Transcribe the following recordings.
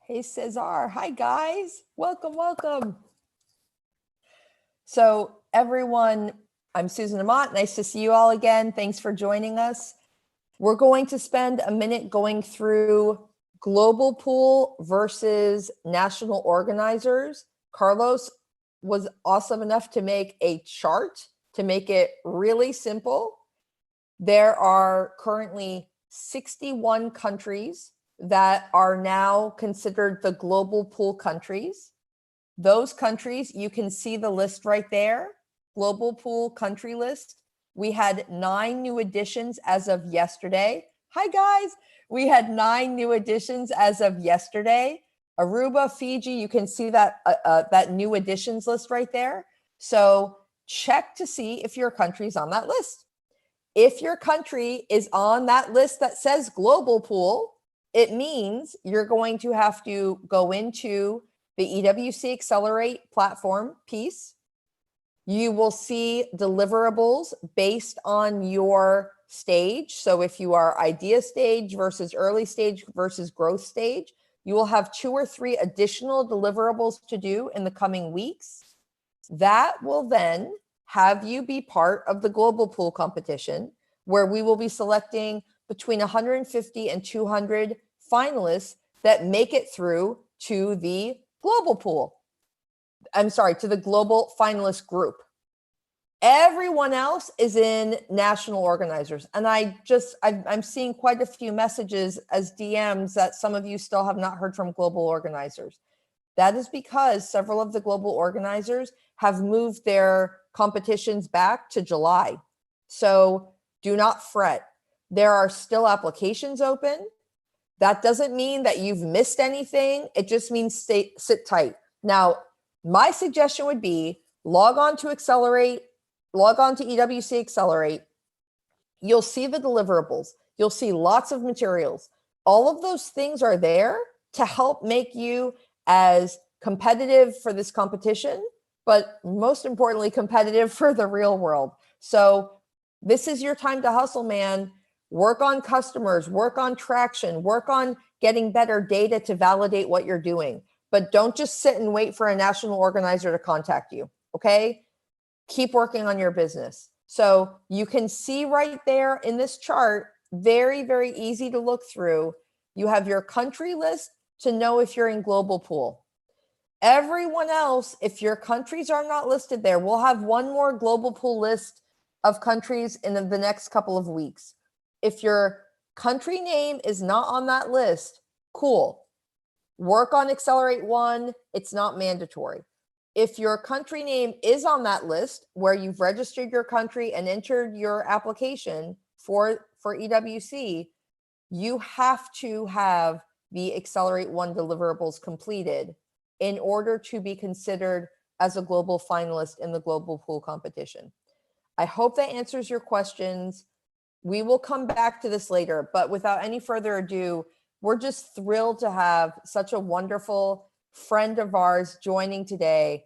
Hey, Cesar. Hi, guys. Welcome, welcome. So, everyone, I'm Susan Amott. Nice to see you all again. Thanks for joining us. We're going to spend a minute going through global pool versus national organizers. Carlos was awesome enough to make a chart to make it really simple. There are currently 61 countries that are now considered the global pool countries. Those countries, you can see the list right there, global pool country list. We had 9 new additions as of yesterday. Hi, guys. We had 9 new additions as of yesterday. Aruba, Fiji, you can see that, that new additions list right there. So check to see if your country's on that list. If your country is on that list that says global pool, it means you're going to have to go into the EWC Accelerate platform piece. You will see deliverables based on your stage. So if you are idea stage versus early stage versus growth stage, you will have 2 or 3 additional deliverables to do in the coming weeks. That will then have you be part of the global pool competition, where we will be selecting between 150 and 200 finalists that make it through to the global pool. I'm sorry, to the global finalist group. Everyone else is in national organizers. And I'm seeing quite a few messages as DMs that some of you still have not heard from global organizers. That is because several of the global organizers have moved their competitions back to July. So do not fret. There are still applications open. That doesn't mean that you've missed anything. It just means sit tight. Now, my suggestion would be log on to Accelerate, log on to EWC Accelerate. You'll see the deliverables. You'll see lots of materials. All of those things are there to help make you as competitive for this competition, but most importantly, competitive for the real world. So this is your time to hustle, man. Work on customers, work on traction, work on getting better data to validate what you're doing. But don't just sit and wait for a national organizer to contact you, okay? Keep working on your business. So you can see right there in this chart, very, very easy to look through. You have your country list to know if you're in global pool. Everyone else, if your countries are not listed there, we'll have one more global pool list of countries in the next couple of weeks. If your country name is not on that list, cool. Work on Accelerate 1. It's not mandatory. If your country name is on that list where you've registered your country and entered your application for EWC, you have to have the Accelerate 1 deliverables completed in order to be considered as a global finalist in the global pool competition. I hope that answers your questions. We will come back to this later, but without any further ado, we're just thrilled to have such a wonderful friend of ours joining today.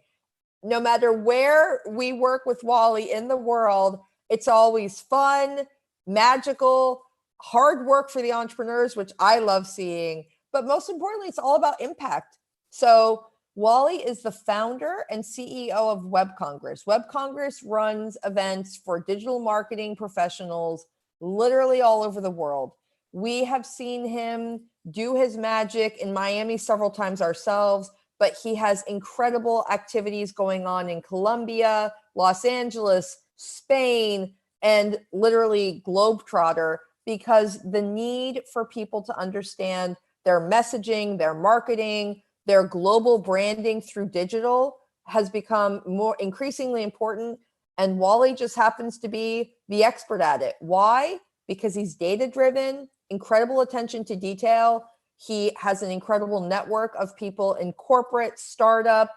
No matter where we work with Ouali in the world, it's always fun, magical, hard work for the entrepreneurs, which I love seeing. But most importantly, it's all about impact. So Ouali is the founder and CEO of WebCongress. WebCongress runs events for digital marketing professionals literally all over the world. We have seen him do his magic in Miami several times ourselves, but he has incredible activities going on in Colombia, Los Angeles, Spain, and literally globetrotter, because the need for people to understand their messaging, their marketing, their global branding through digital has become more increasingly important. And Ouali just happens to be the expert at it. Why? Because he's data-driven, incredible attention to detail. He has an incredible network of people in corporate, startup,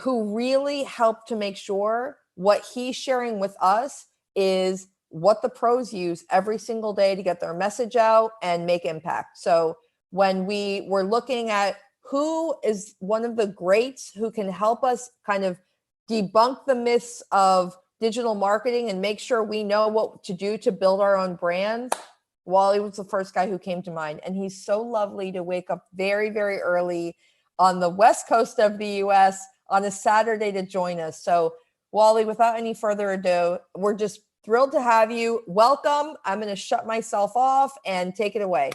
who really help to make sure what he's sharing with us is what the pros use every single day to get their message out and make impact. So when we were looking at who is one of the greats who can help us kind of debunk the myths of digital marketing and make sure we know what to do to build our own brands, Wally was the first guy who came to mind. And he's so lovely to wake up very, very early on the West Coast of the US on a Saturday to join us. So Wally, without any further ado, we're just thrilled to have you. Welcome. I'm going to shut myself off and take it away.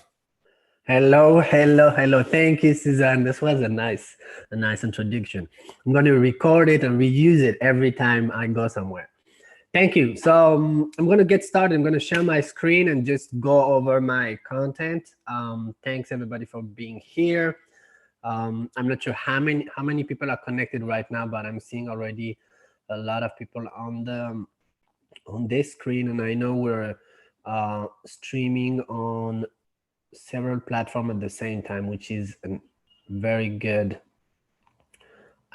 Hello. Thank you, Suzanne. This was a nice introduction. I'm going to record it and reuse it every time I go somewhere. Thank you. So I'm going to get started. I'm going to share my screen and just go over my content. Thanks everybody for being here. I'm not sure how many people are connected right now, but I'm seeing already a lot of people on this screen, and I know we're streaming on several platforms at the same time, which is a very good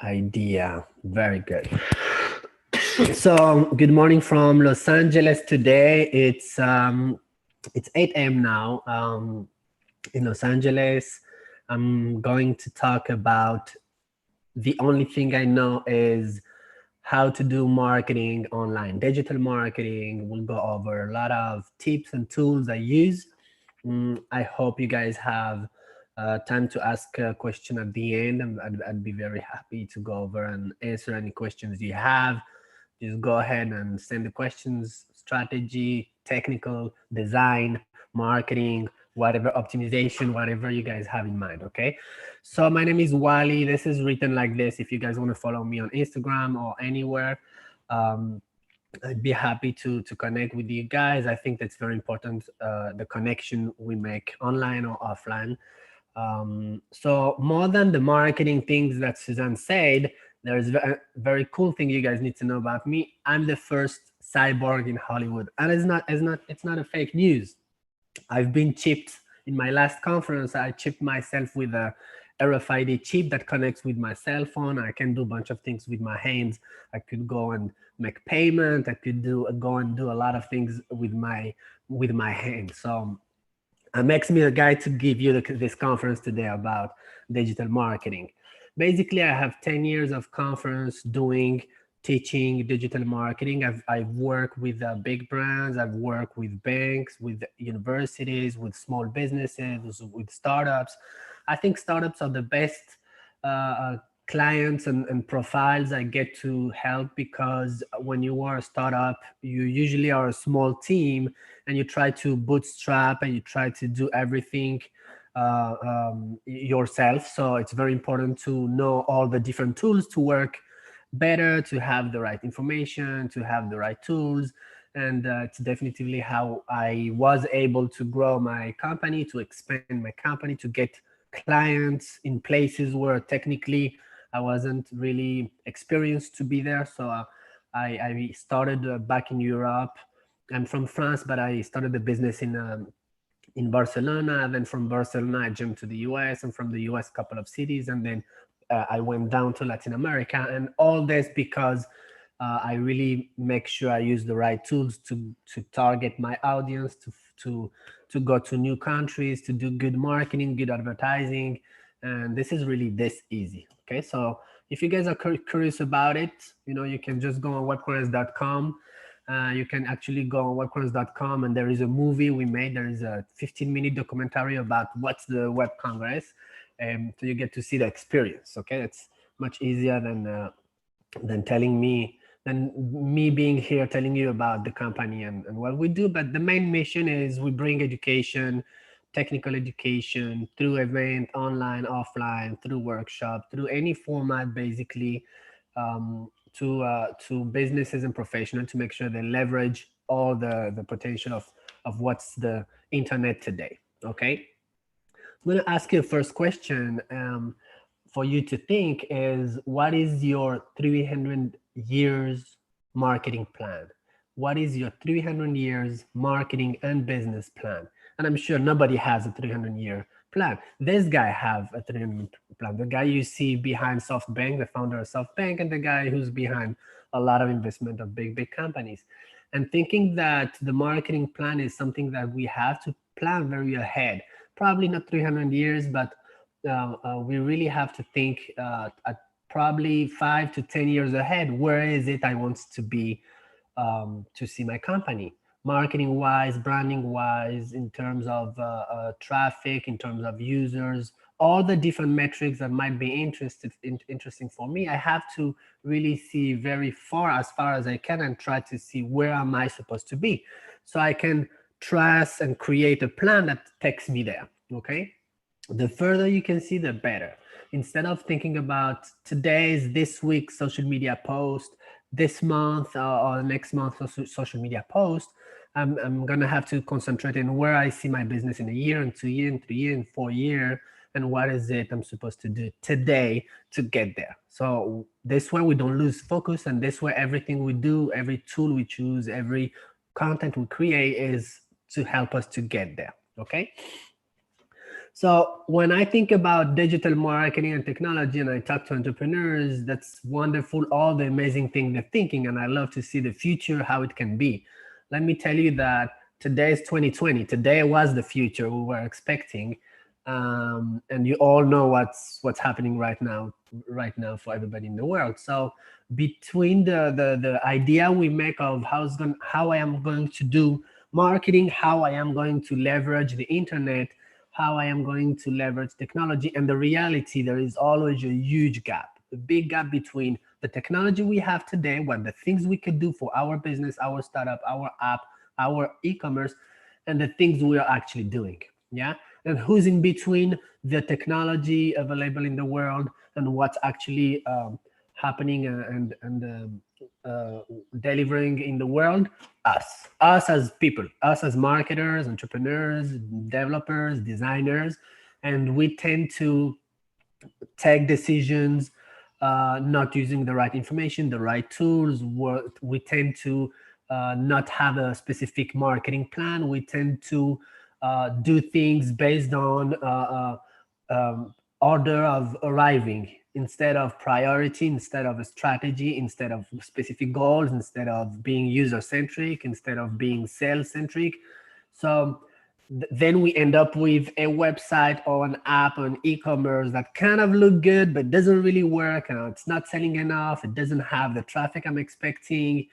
idea. Very good. So good morning from Los Angeles today. It's 8 a.m. now in Los Angeles. I'm going to talk about the only thing I know is how to do marketing online, digital marketing. We'll go over a lot of tips and tools I use. I hope you guys have time to ask a question at the end, and I'd be very happy to go over and answer any questions you have. Just go ahead and send the questions, strategy, technical, design, marketing, whatever, optimization, whatever you guys have in mind, okay? So my name is Ouali. This is written like this. If you guys want to follow me on Instagram or anywhere, I'd be happy to connect with you guys. I think that's very important, the connection we make online or offline. So more than the marketing things that Suzanne said, there's a very cool thing you guys need to know about me. I'm the first cyborg in Hollywood, and it's not a fake news. I've been chipped in my last conference. I chipped myself with a RFID chip that connects with my cell phone. I can do a bunch of things with my hands. I could go and make payment. I could go and do a lot of things with my hands. So it makes me the guy to give you this conference today about digital marketing. Basically, I have 10 years of conference teaching digital marketing. I've worked with big brands. I've worked with banks, with universities, with small businesses, with startups. I think startups are the best clients and profiles I get to help, because when you are a startup, you usually are a small team and you try to bootstrap and you try to do everything yourself. So it's very important to know all the different tools to work better, to have the right information, to have the right tools. And it's definitely how I was able to grow my company, to expand my company, to get clients in places where technically I wasn't really experienced to be there. So I started back in Europe. I'm from France, but I started the business in Barcelona. Then from Barcelona, I jumped to the US, and from the US, a couple of cities. And then I went down to Latin America, and all this because I really make sure I use the right tools to target my audience, to go to new countries, to do good marketing, good advertising. And this is really this easy. Okay, so if you guys are curious about it, you can just go on WebCongress.com. You can actually go on WebCongress.com, and there is a movie we made. There is a 15-minute documentary about what's the Web Congress. So you get to see the experience. Okay, it's much easier than me being here telling you about the company and what we do. But the main mission is we bring education, technical education, through event, online, offline, through workshop, through any format, basically, to businesses and professionals, to make sure they leverage all the potential of what's the internet today. Okay, I'm going to ask you a first question for you to think is, what is your 300 years marketing plan? What is your 300 years marketing and business plan? And I'm sure nobody has a 300-year plan. This guy have a 300 plan. The guy you see behind SoftBank, the founder of SoftBank, and the guy who's behind a lot of investment of big companies. And thinking that the marketing plan is something that we have to plan very ahead. Probably not 300 years, but we really have to think at probably 5 to 10 years ahead. Where is it I want to be to see my company? marketing wise, branding wise, in terms of traffic, in terms of users, all the different metrics that might be interesting for me, I have to really see very far as I can and try to see where am I supposed to be, so I can trust and create a plan that takes me there. Okay, the further you can see, the better. Instead of thinking about today's, this week's social media post, this month or next month's social media post, I'm gonna have to concentrate on where I see my business in a year, and 2 years, and 3 years, and 4 years, and what is it I'm supposed to do today to get there. So this way we don't lose focus, and this way everything we do, every tool we choose, every content we create is to help us to get there. Okay. So when I think about digital marketing and technology and I talk to entrepreneurs, that's wonderful, all the amazing things they're thinking, and I love to see the future, how it can be. Let me tell you that today is 2020. Today was the future we were expecting. And you all know what's happening right now for everybody in the world. So between the idea we make of how I am going to do marketing, how I am going to leverage the internet, how I am going to leverage technology, and the reality, there is always a huge gap, a big gap between the technology we have today, what the things we could do for our business, our startup, our app, our e-commerce, and the things we are actually doing. Yeah. And who's in between the technology available in the world and what's actually happening and delivering in the world? Us as people, us as marketers, entrepreneurs, developers, designers. And we tend to take decisions not using the right information, the right tools. We tend to not have a specific marketing plan. We tend to do things based on order of arriving instead of priority, instead of a strategy, instead of specific goals, instead of being user-centric, instead of being sales-centric. So then we end up with a website or an app or an e-commerce that kind of look good, but doesn't really work. It's not selling enough. It doesn't have the traffic I'm expecting.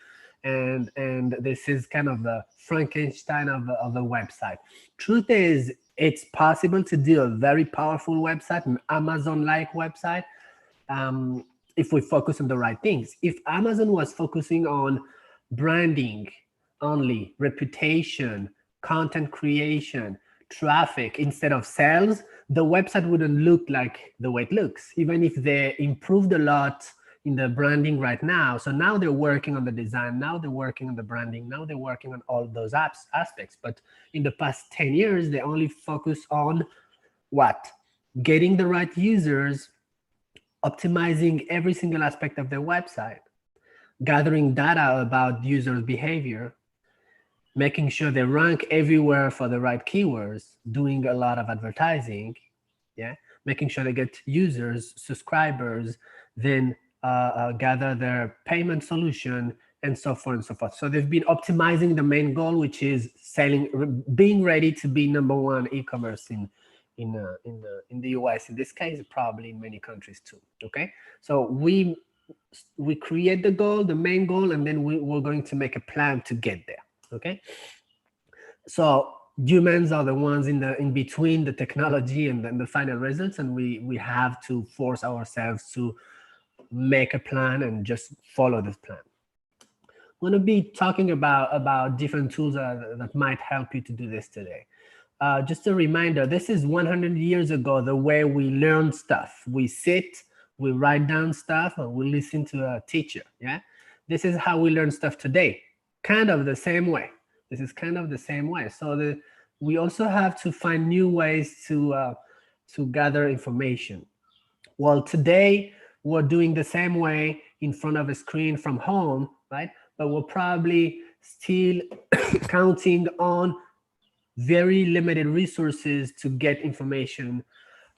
And this is kind of the Frankenstein of the website. Truth is, it's possible to do a very powerful website, an Amazon-like website, if we focus on the right things. If Amazon was focusing on branding only, reputation, content creation, traffic instead of sales, the website wouldn't look like the way it looks, even if they improved a lot in the branding right now. So now they're working on the design, now they're working on the branding, now they're working on all those aspects. But in the past 10 years, they only focus on what? Getting the right users, optimizing every single aspect of their website, gathering data about users' behavior, making sure they rank everywhere for the right keywords, doing a lot of advertising, yeah, making sure they get users, subscribers, then gather their payment solution, and so forth and so forth. So they've been optimizing the main goal, which is selling, being ready to be #1 e-commerce in the US. In this case, probably in many countries too. Okay, so we create the goal, the main goal, and then we're going to make a plan to get there. Okay, so humans are the ones in between the technology and then the final results, and we have to force ourselves to make a plan and just follow this plan. I'm going to be talking about different tools that might help you to do this today. Just a reminder, this is 100 years ago, the way we learn stuff. We sit, we write down stuff, and we listen to a teacher. Yeah, this is how we learn stuff today. Kind of the same way. This is kind of the same way. So we also have to find new ways to gather information. Well, today we're doing the same way in front of a screen from home, right? But we're probably still counting on very limited resources to get information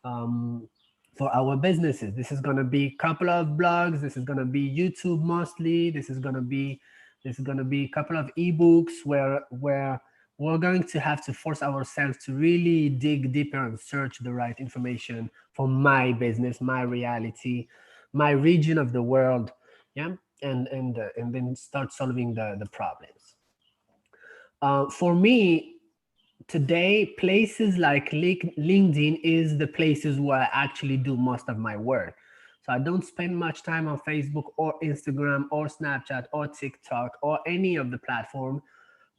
for our businesses. This is going to be a couple of blogs. This is going to be YouTube mostly. This is going to be a couple of ebooks where we're going to have to force ourselves to really dig deeper and search the right information for my business, my reality, my region of the world, yeah, and then start solving the problems. For me, today, places like LinkedIn is the places where I actually do most of my work. So I don't spend much time on Facebook or Instagram or Snapchat or TikTok or any of the platform,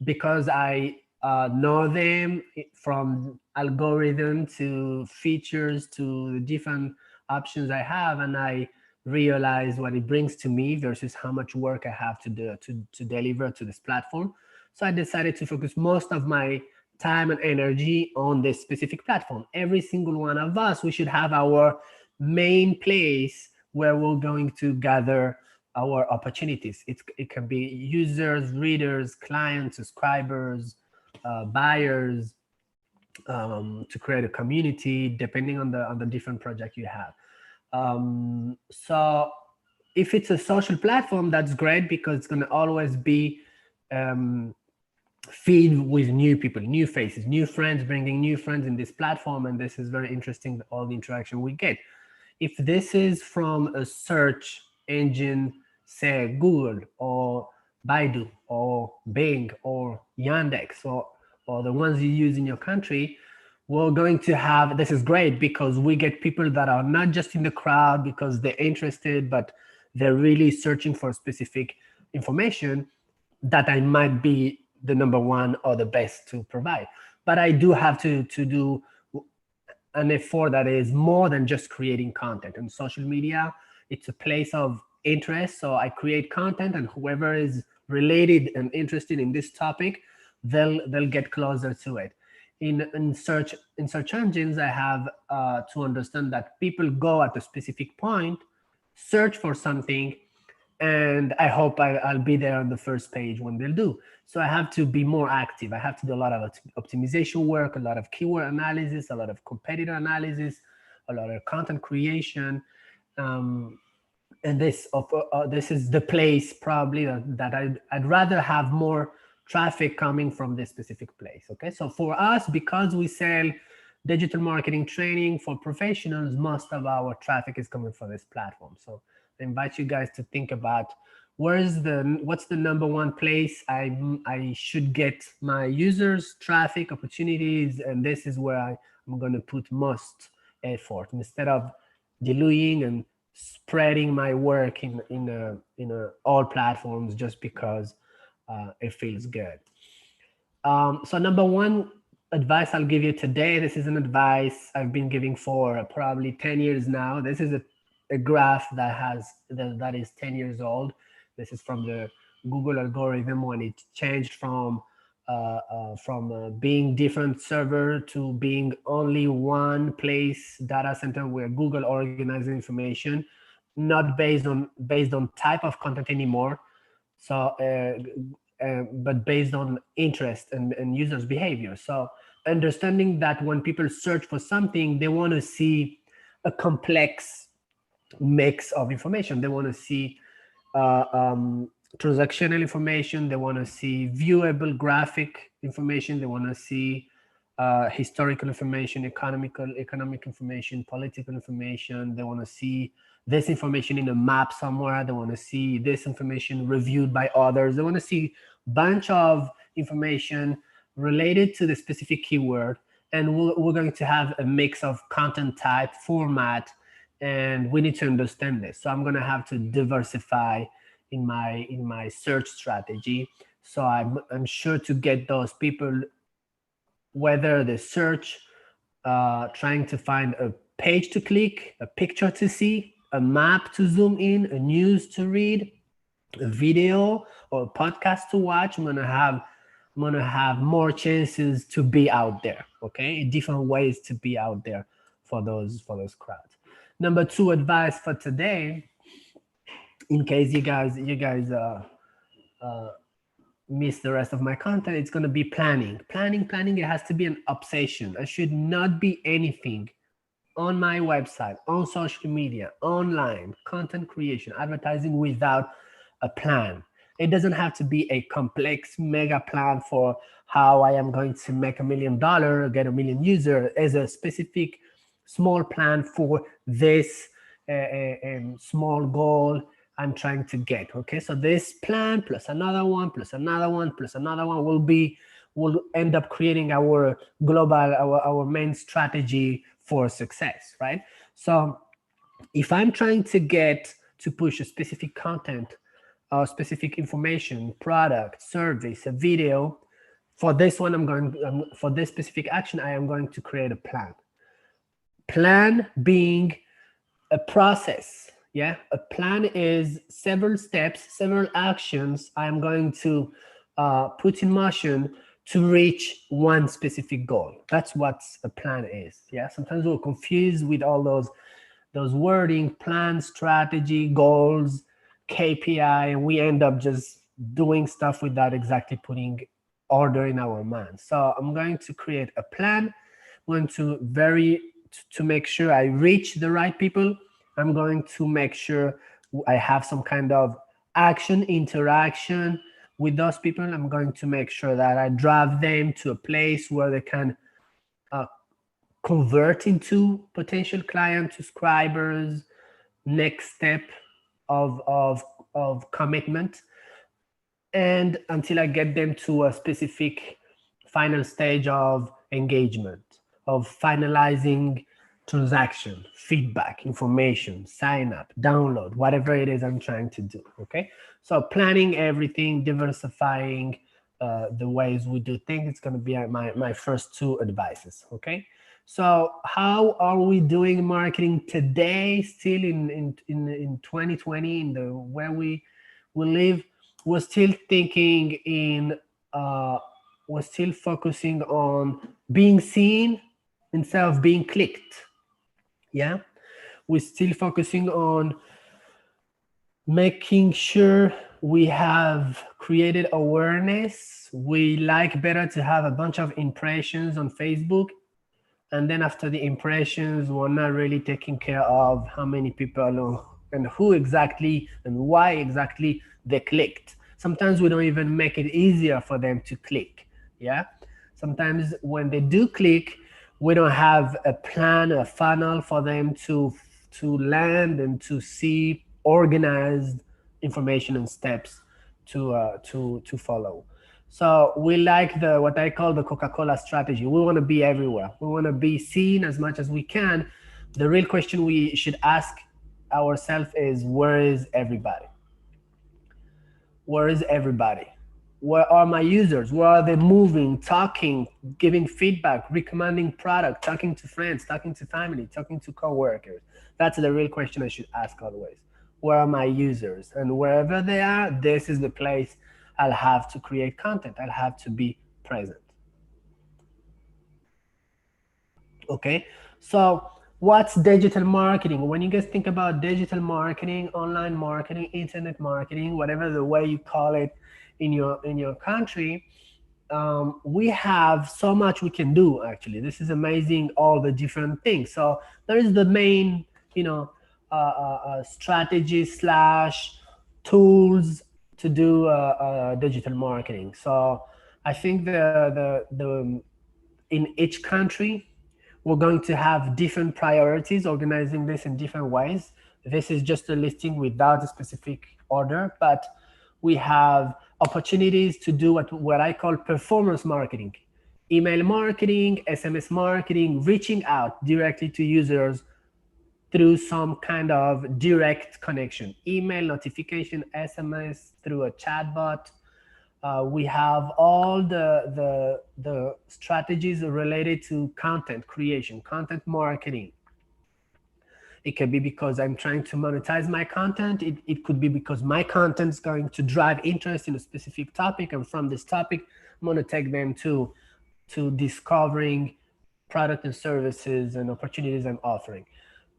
because I know them from algorithm to features to different options I have, and I realize what it brings to me versus how much work I have to do to deliver to this platform. So I decided to focus most of my time and energy on this specific platform. Every single one of us, we should have our main place where we're going to gather our opportunities. It can be users, readers, clients, subscribers, buyers, to create a community depending on the different project you have. So if it's a social platform, that's great because it's going to always be feed with new people, new faces, new friends, bringing new friends in this platform. And this is very interesting, all the interaction we get. If this is from a search engine, say Google or Baidu or Bing or Yandex or the ones you use in your country, we're going to have, this is great because we get people that are not just in the crowd because they're interested, but they're really searching for specific information that I might be the number one or the best to provide. But I do have to do an effort that is more than just creating content. And social media, it's a place of interest. So I create content, and whoever is related and interested in this topic, they'll get closer to it. In search engines, I have to understand that people go at a specific point, search for something, and I hope I'll be there on the first page when they'll do. So I have to be more active. I have to do a lot of optimization work, a lot of keyword analysis, a lot of competitor analysis, a lot of content creation. And this is the place probably that I'd rather have more traffic coming from this specific place. Okay, so for us, because we sell digital marketing training for professionals, most of our traffic is coming from this platform. So I invite you guys to think about what's the number one place I should get my users, traffic, opportunities, and this is where I'm going to put most effort instead of diluting and spreading my work in all platforms just because it feels good. So number one advice I'll give you today, this is an advice I've been giving for probably 10 years now. This is a graph that is 10 years old. This is from the Google algorithm when it changed from being different server to being only one place data center where Google organizes information, not based on type of content anymore. So, but based on interest and users' behavior. So understanding that when people search for something, they want to see a complex mix of information. They want to see transactional information. They want to see viewable graphic information. They want to see historical information, economic information, political information. They want to see this information in a map somewhere. They want to see this information reviewed by others. They want to see a bunch of information related to the specific keyword. And we're going to have a mix of content type, format, and we need to understand this. So I'm going to have to diversify in my search strategy. So I'm sure to get those people, whether they search trying to find a page to click, a picture to see, a map to zoom in, a news to read, a video or a podcast to watch, I'm gonna have more chances to be out there. Okay, different ways to be out there for those crowds. Number two advice for today, in case you guys miss the rest of my content, it's going to be planning. It has to be an obsession. I should not be anything on my website, on social media, online, content creation, advertising without a plan. It doesn't have to be a complex mega plan for how I am going to make $1 million, get 1 million users. As a specific small plan for this small goal I'm trying to get. Okay, so this plan plus another one plus another one plus another one will be will end up creating our global, our main strategy for success, right? So if I'm trying to push a specific content or specific information, product, service, a video, for this one, for this specific action, I am going to create a plan. Plan being a process. Yeah, a plan is several steps, several actions I am going to put in motion to reach one specific goal. That's what a plan is. Yeah, sometimes we're confused with all those wording, plan, strategy, goals, KPI, and we end up just doing stuff without exactly putting order in our mind. So I'm going to create a plan. I'm going to make sure I reach the right people. I'm going to make sure I have some kind of action, interaction with those people. I'm going to make sure that I drive them to a place where they can convert into potential client subscribers, next step of commitment, and until I get them to a specific final stage of engagement, of finalizing transaction, feedback, information, sign up, download, whatever it is I'm trying to do. Okay, so planning everything, diversifying the ways we do things, it's going to be my first two advices. Okay, so how are we doing marketing today, still in 2020, in the where we live? We're still thinking in we're still focusing on being seen instead of being clicked. Yeah, we're still focusing on making sure we have created awareness. We like better to have a bunch of impressions on Facebook, and then after the impressions, we're not really taking care of how many people and who exactly and why exactly they clicked. Sometimes we don't even make it easier for them to click. Yeah, sometimes when they do click, we don't have a plan, a funnel for them to land and to see organized information and steps to follow. So we like what I call the Coca-Cola strategy. We want to be everywhere. We want to be seen as much as we can. The real question we should ask ourselves is, where is everybody? Where is everybody? Where are my users? Where are they moving, talking, giving feedback, recommending product, talking to friends, talking to family, talking to coworkers? That's the real question I should ask always. Where are my users? And wherever they are, this is the place I'll have to create content. I'll have to be present. Okay, so what's digital marketing? When you guys think about digital marketing, online marketing, internet marketing, whatever the way you call it in your country, we have so much we can do. Actually, this is amazing, all the different things. So there is the main, strategy / tools to do digital marketing. So I think in each country, we're going to have different priorities, organizing this in different ways. This is just a listing without a specific order, but we have opportunities to do what I call performance marketing, email marketing, SMS marketing, reaching out directly to users through some kind of direct connection, email, notification, SMS, through a chatbot. We have all the strategies related to content creation, content marketing. It could be because I'm trying to monetize my content. It could be because my content is going to drive interest in a specific topic, and from this topic, I'm going to take them to discovering product and services and opportunities I'm offering.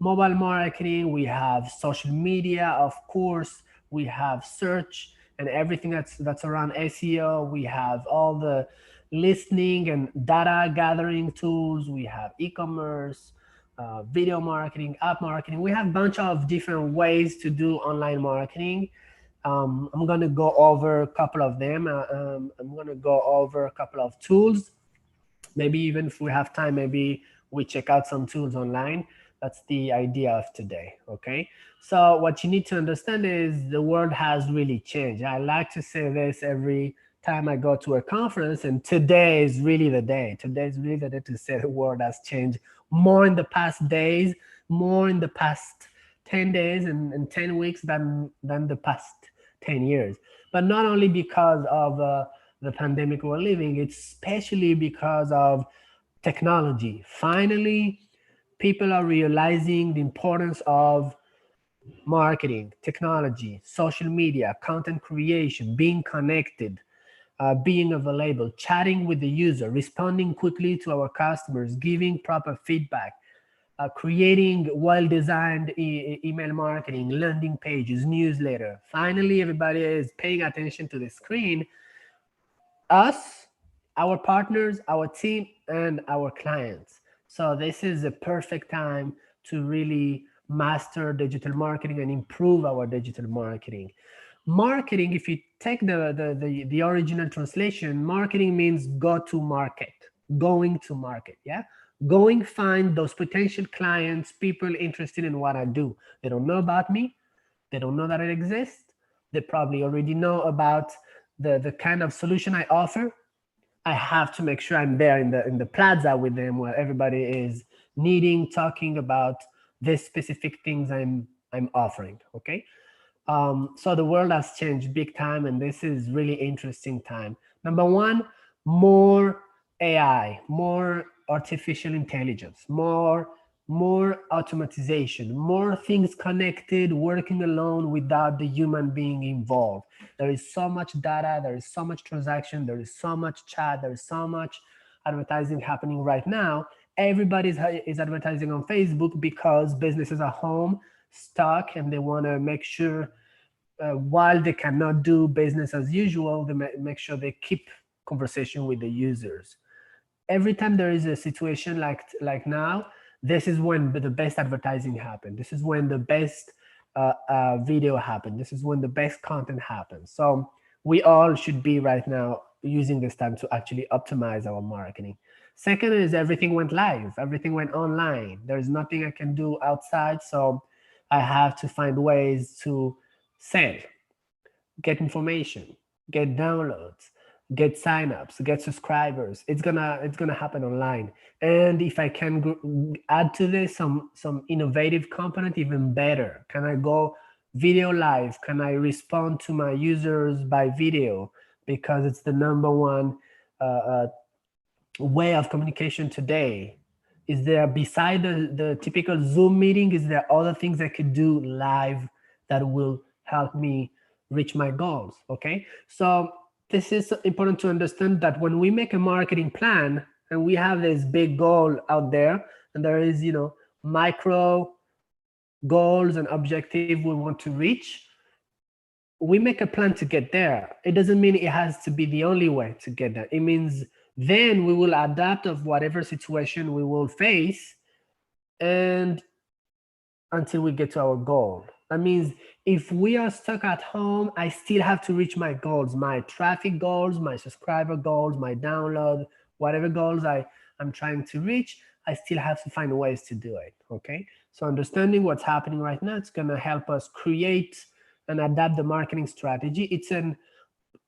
Mobile marketing, we have social media, of course, we have search and everything that's around SEO. We have all the listening and data gathering tools. We have e-commerce, video marketing, app marketing. We have a bunch of different ways to do online marketing. I'm going to go over a couple of them. I'm going to go over a couple of tools. Maybe even if we have time, maybe we check out some tools online. That's the idea of today, okay? So what you need to understand is the world has really changed. I like to say this every time I go to a conference, and today is really the day. Today is really the day to say the world has changed more in the past days, more in the past 10 days and 10 weeks than the past 10 years. But not only because of the pandemic we're living, it's especially because of technology. Finally, people are realizing the importance of marketing, technology, social media, content creation, being connected, being available, chatting with the user, responding quickly to our customers, giving proper feedback, creating well-designed email marketing, landing pages, newsletter. Finally, everybody is paying attention to the screen. Us, our partners, our team, and our clients. So this is a perfect time to really master digital marketing and improve our digital marketing. Marketing, if you take the original translation, marketing means go to market, going to market, yeah? Going find those potential clients, people interested in what I do. They don't know about me. They don't know that it exists. They probably already know about the kind of solution I offer. I have to make sure I'm there in the plaza with them where everybody is needing, talking about this specific things I'm offering, okay? So the world has changed big time, and this is really interesting time. Number one, more AI, more artificial intelligence, more automatization, more things connected, working alone without the human being involved. There is so much data, there is so much transaction, there is so much chat, there is so much advertising happening right now. Everybody is advertising on Facebook because businesses are home, stuck, and they want to make sure while they cannot do business as usual, they make sure they keep conversation with the users. Every time there is a situation like now, this is when the best advertising happens. This is when the best video happens. This is when the best content happens. So we all should be right now using this time to actually optimize our marketing. Second is everything went live. Everything went online. There's nothing I can do outside. So I have to find ways to sell, get information, get downloads, get signups, get subscribers. It's gonna happen online. And if I can add to this some innovative component, even better. Can I go video live? Can I respond to my users by video? Because it's the number one way of communication today. Is there, beside the typical Zoom meeting, is there other things I could do live that will help me reach my goals? Okay, so this is important to understand that when we make a marketing plan and we have this big goal out there, and there is, you know, micro goals and objective we want to reach, we make a plan to get there. It doesn't mean it has to be the only way to get there. It means then we will adapt of whatever situation we will face and until we get to our goal. That means if we are stuck at home, I still have to reach my goals, my traffic goals, my subscriber goals, my download, whatever goals I'm trying to reach, I still have to find ways to do it, okay? So understanding what's happening right now, it's gonna help us create and adapt the marketing strategy. It's an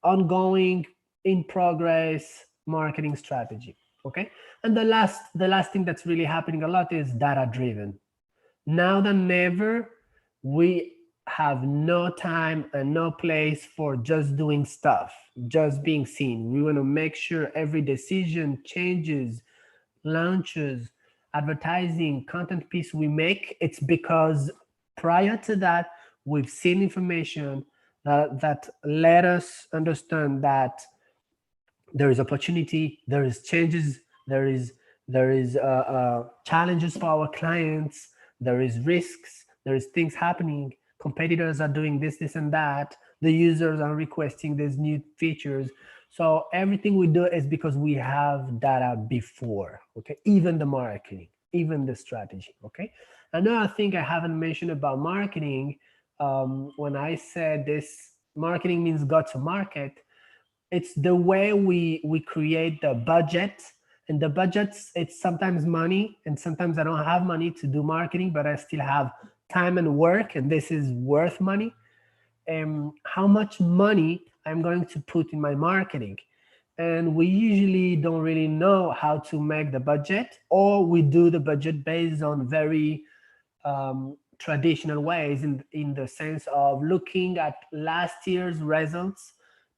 ongoing, in progress marketing strategy, okay? And the last thing that's really happening a lot is data driven. Now than ever, we have no time and no place for just doing stuff, just being seen. We want to make sure every decision, changes, launches, advertising, content piece we make, it's because prior to that, we've seen information that let us understand that there is opportunity, there is changes, there is challenges for our clients, there is risks, there is things happening, competitors are doing this and that, the users are requesting these new features. So everything we do is because we have data before, okay? Even the marketing, even the strategy, okay? Another thing I haven't mentioned about marketing, when I said this, marketing means go to market, it's the way we create the budget. And the budgets, it's sometimes money, and sometimes I don't have money to do marketing, but I still have time and work, and this is worth money. How much money I'm going to put in my marketing. And we usually don't really know how to make the budget, or we do the budget based on very traditional ways in the sense of looking at last year's results,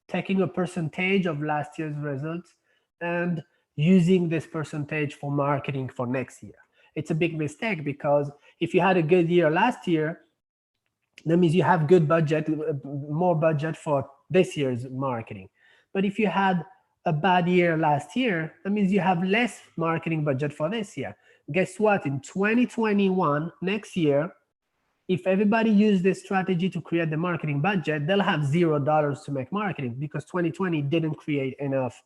taking a percentage of last year's results, and using this percentage for marketing for next year. It's a big mistake, because if you had a good year last year, that means you have good budget, more budget for this year's marketing. But if you had a bad year last year, that means you have less marketing budget for this year. Guess what? In 2021, next year, if everybody used this strategy to create the marketing budget, they'll have $0 to make marketing, because 2020 didn't create enough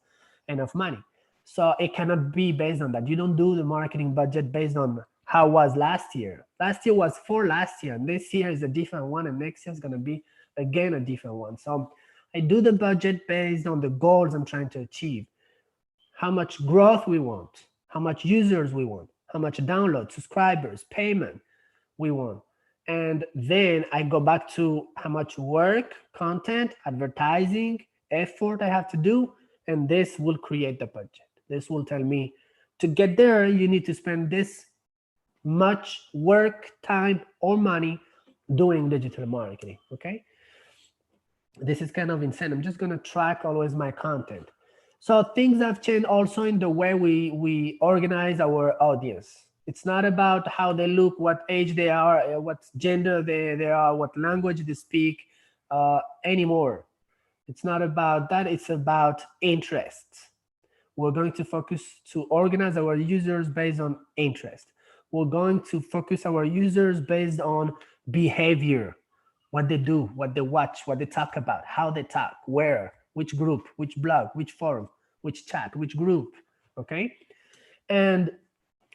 money. So it cannot be based on that. You don't do the marketing budget based on how was last year. Last year was for last year, and this year is a different one, and next year is going to be again a different one. So I do the budget based on the goals I'm trying to achieve, how much growth we want, how much users we want, how much downloads, subscribers, payment we want. And then I go back to how much work, content, advertising, effort I have to do, and this will create the budget. This will tell me, to get there, you need to spend this much work, time, or money doing digital marketing, okay? This is kind of insane. I'm just gonna track always my content. So things have changed also in the way we organize our audience. It's not about how they look, what age they are, what gender they are, what language they speak anymore. It's not about that, it's about interests. We're going to focus to organize our users based on interest. We're going to focus our users based on behavior, what they do, what they watch, what they talk about, how they talk, where, which group, which blog, which forum, which chat, which group, okay? And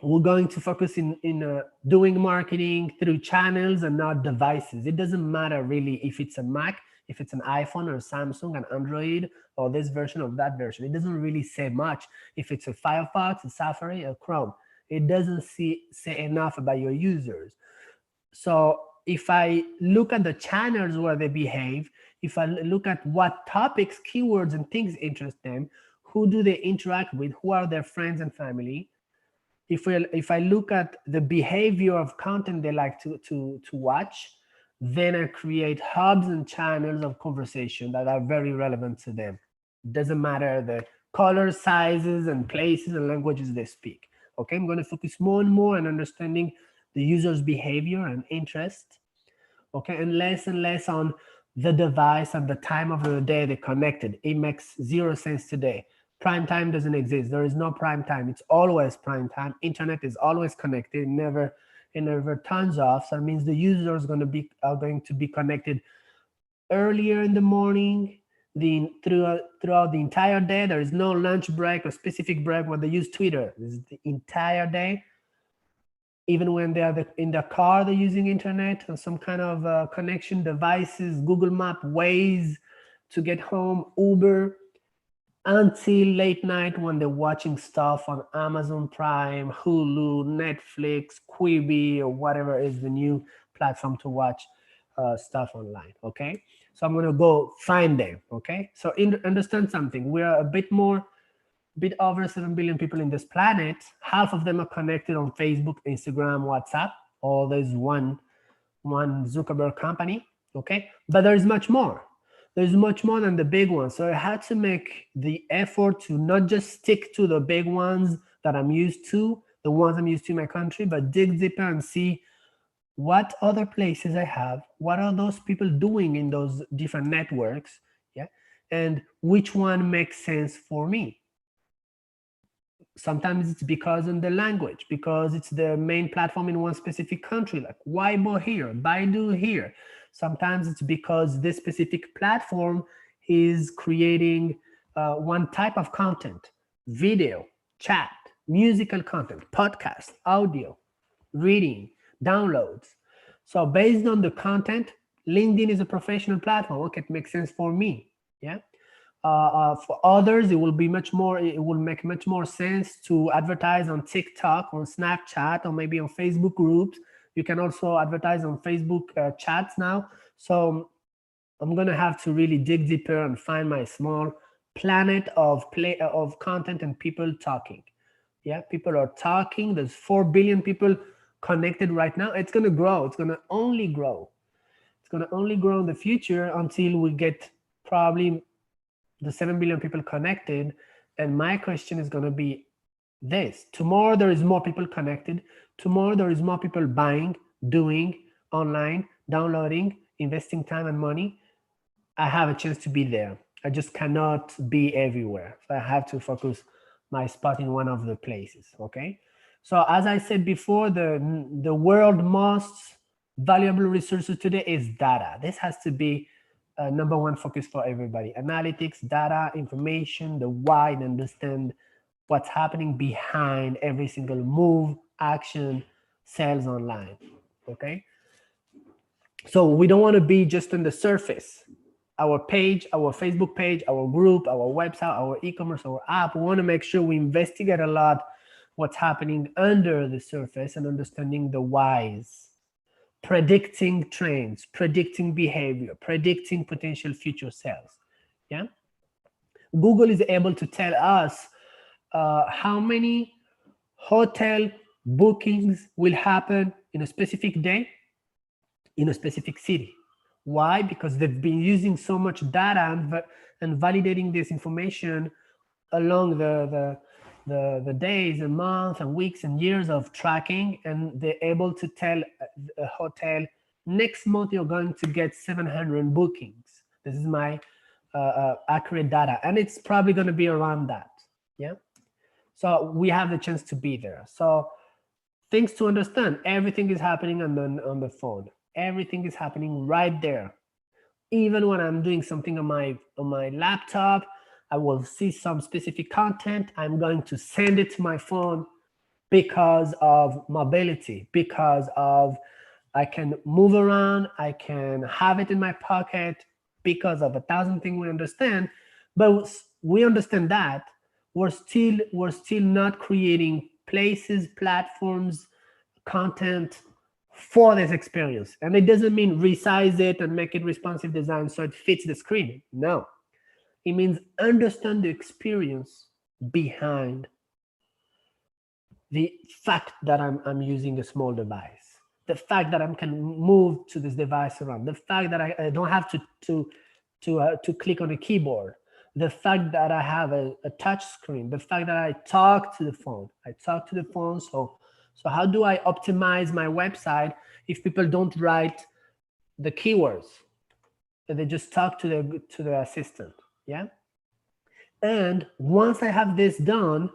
we're going to focus in doing marketing through channels and not devices. It doesn't matter really if it's a Mac, if it's an iPhone or Samsung, an Android, or this version or that version. It doesn't really say much if it's a Firefox, a Safari, a Chrome. It doesn't say enough about your users. So if I look at the channels where they behave, if I look at what topics, keywords, and things interest them, who do they interact with, who are their friends and family, if I look at the behavior of content they like to watch, then I create hubs and channels of conversation that are very relevant to them. It doesn't matter the colors, sizes, and places and languages they speak. Okay, I'm going to focus more and more on understanding the user's behavior and interest. Okay, and less on the device and the time of the day they connected. It makes zero sense today. Prime time doesn't exist. There is no prime time. It's always prime time. Internet is always connected. It never turns off. So that means the user is are going to be connected earlier in the morning, throughout the entire day. There is no lunch break or specific break when they use Twitter. This is the entire day. Even when they are in the car, they're using internet and some kind of connection devices, Google Map, Waze to get home, Uber, until late night when they're watching stuff on Amazon Prime, Hulu, Netflix, Quibi, or whatever is the new platform to watch stuff online, okay? So I'm gonna go find them, okay? So understand something, we are a bit over 7 billion people in this planet. Half of them are connected on Facebook, Instagram, WhatsApp, or there's one Zuckerberg company, okay? But there's much more. There's much more than the big ones. So I had to make the effort to not just stick to the big ones that I'm used to, the ones I'm used to in my country, but dig deeper and see what other places I have, what are those people doing in those different networks, yeah, and which one makes sense for me. Sometimes it's because of the language, because it's the main platform in one specific country, like Weibo here, Baidu here. Sometimes it's because this specific platform is creating one type of content, video, chat, musical content, podcast, audio, reading, downloads. So based on the content, LinkedIn is a professional platform. Okay, it makes sense for me, yeah? For others, it will make much more sense to advertise on TikTok, on Snapchat, or maybe on Facebook groups. You can also advertise on Facebook chats now. So I'm gonna have to really dig deeper and find my small planet of content and people talking. Yeah, people are talking. There's 4 billion people connected right now. It's gonna grow. It's gonna only grow. It's gonna only grow in the future until we get probably the 7 billion people connected. And my question is gonna be this: tomorrow there is more people connected. Tomorrow there is more people buying, doing online, downloading, investing time and money. I have a chance to be there. I just cannot be everywhere. So I have to focus my spot in one of the places. Okay. So as I said before, the world most valuable resources today is data. This has to be number one focus for everybody. Analytics, data, information, the why, and understand what's happening behind every single move, action, sales online. Okay. So we don't want to be just on the surface. Our page, our Facebook page, our group, our website, our e-commerce, our app, we want to make sure we investigate a lot what's happening under the surface and understanding the whys, predicting trends, predicting behavior, predicting potential future sales. Yeah. Google is able to tell us how many hotel bookings will happen in a specific day in a specific city. Why? Because they've been using so much data and validating this information along the days and months and weeks and years of tracking, and they're able to tell a hotel, next month you're going to get 700 bookings. This is my accurate data, and it's probably going to be around that. Yeah. So we have the chance to be there. So things to understand: everything is happening on the phone. Everything is happening right there. Even when I'm doing something on my laptop, I will see some specific content. I'm going to send it to my phone because of mobility, because of I can move around, I can have it in my pocket, because of 1,000 things we understand. But we understand that we're still not creating places, platforms, content for this experience. And it doesn't mean resize it and make it responsive design so it fits the screen. No, it means understand the experience behind the fact that I'm using a small device, the fact that I can move to this device around, the fact that I don't have to click on a keyboard, the fact that I have a touch screen, the fact that I talk to the phone. So how do I optimize my website if people don't write the keywords? They just talk to the assistant. Yeah. And once I have this done,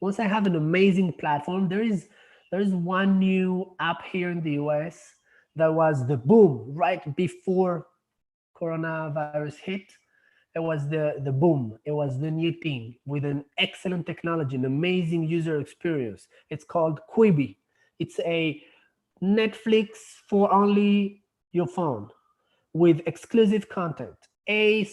once I have an amazing platform, there is one new app here in the US that was the boom right before coronavirus hit. It was the boom. It was the new thing with an excellent technology, an amazing user experience. It's called Quibi. It's a Netflix for only your phone with exclusive content, A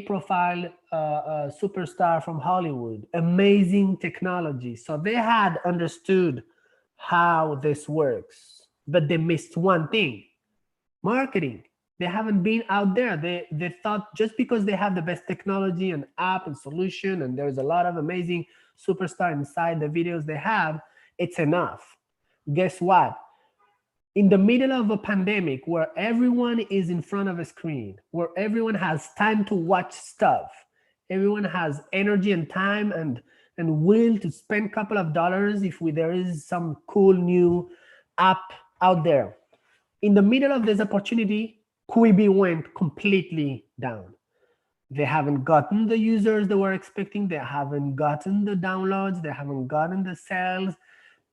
profile superstar from Hollywood, amazing technology. So they had understood how this works, but they missed one thing: marketing. They haven't been out there. They thought just because they have the best technology and app and solution, and there's a lot of amazing superstar inside the videos they have, it's enough. Guess what? In the middle of a pandemic where everyone is in front of a screen, where everyone has time to watch stuff, everyone has energy and time and will to spend a couple of dollars if there is some cool new app out there. In the middle of this opportunity, Quibi went completely down. They haven't gotten the users they were expecting. They haven't gotten the downloads. They haven't gotten the sales.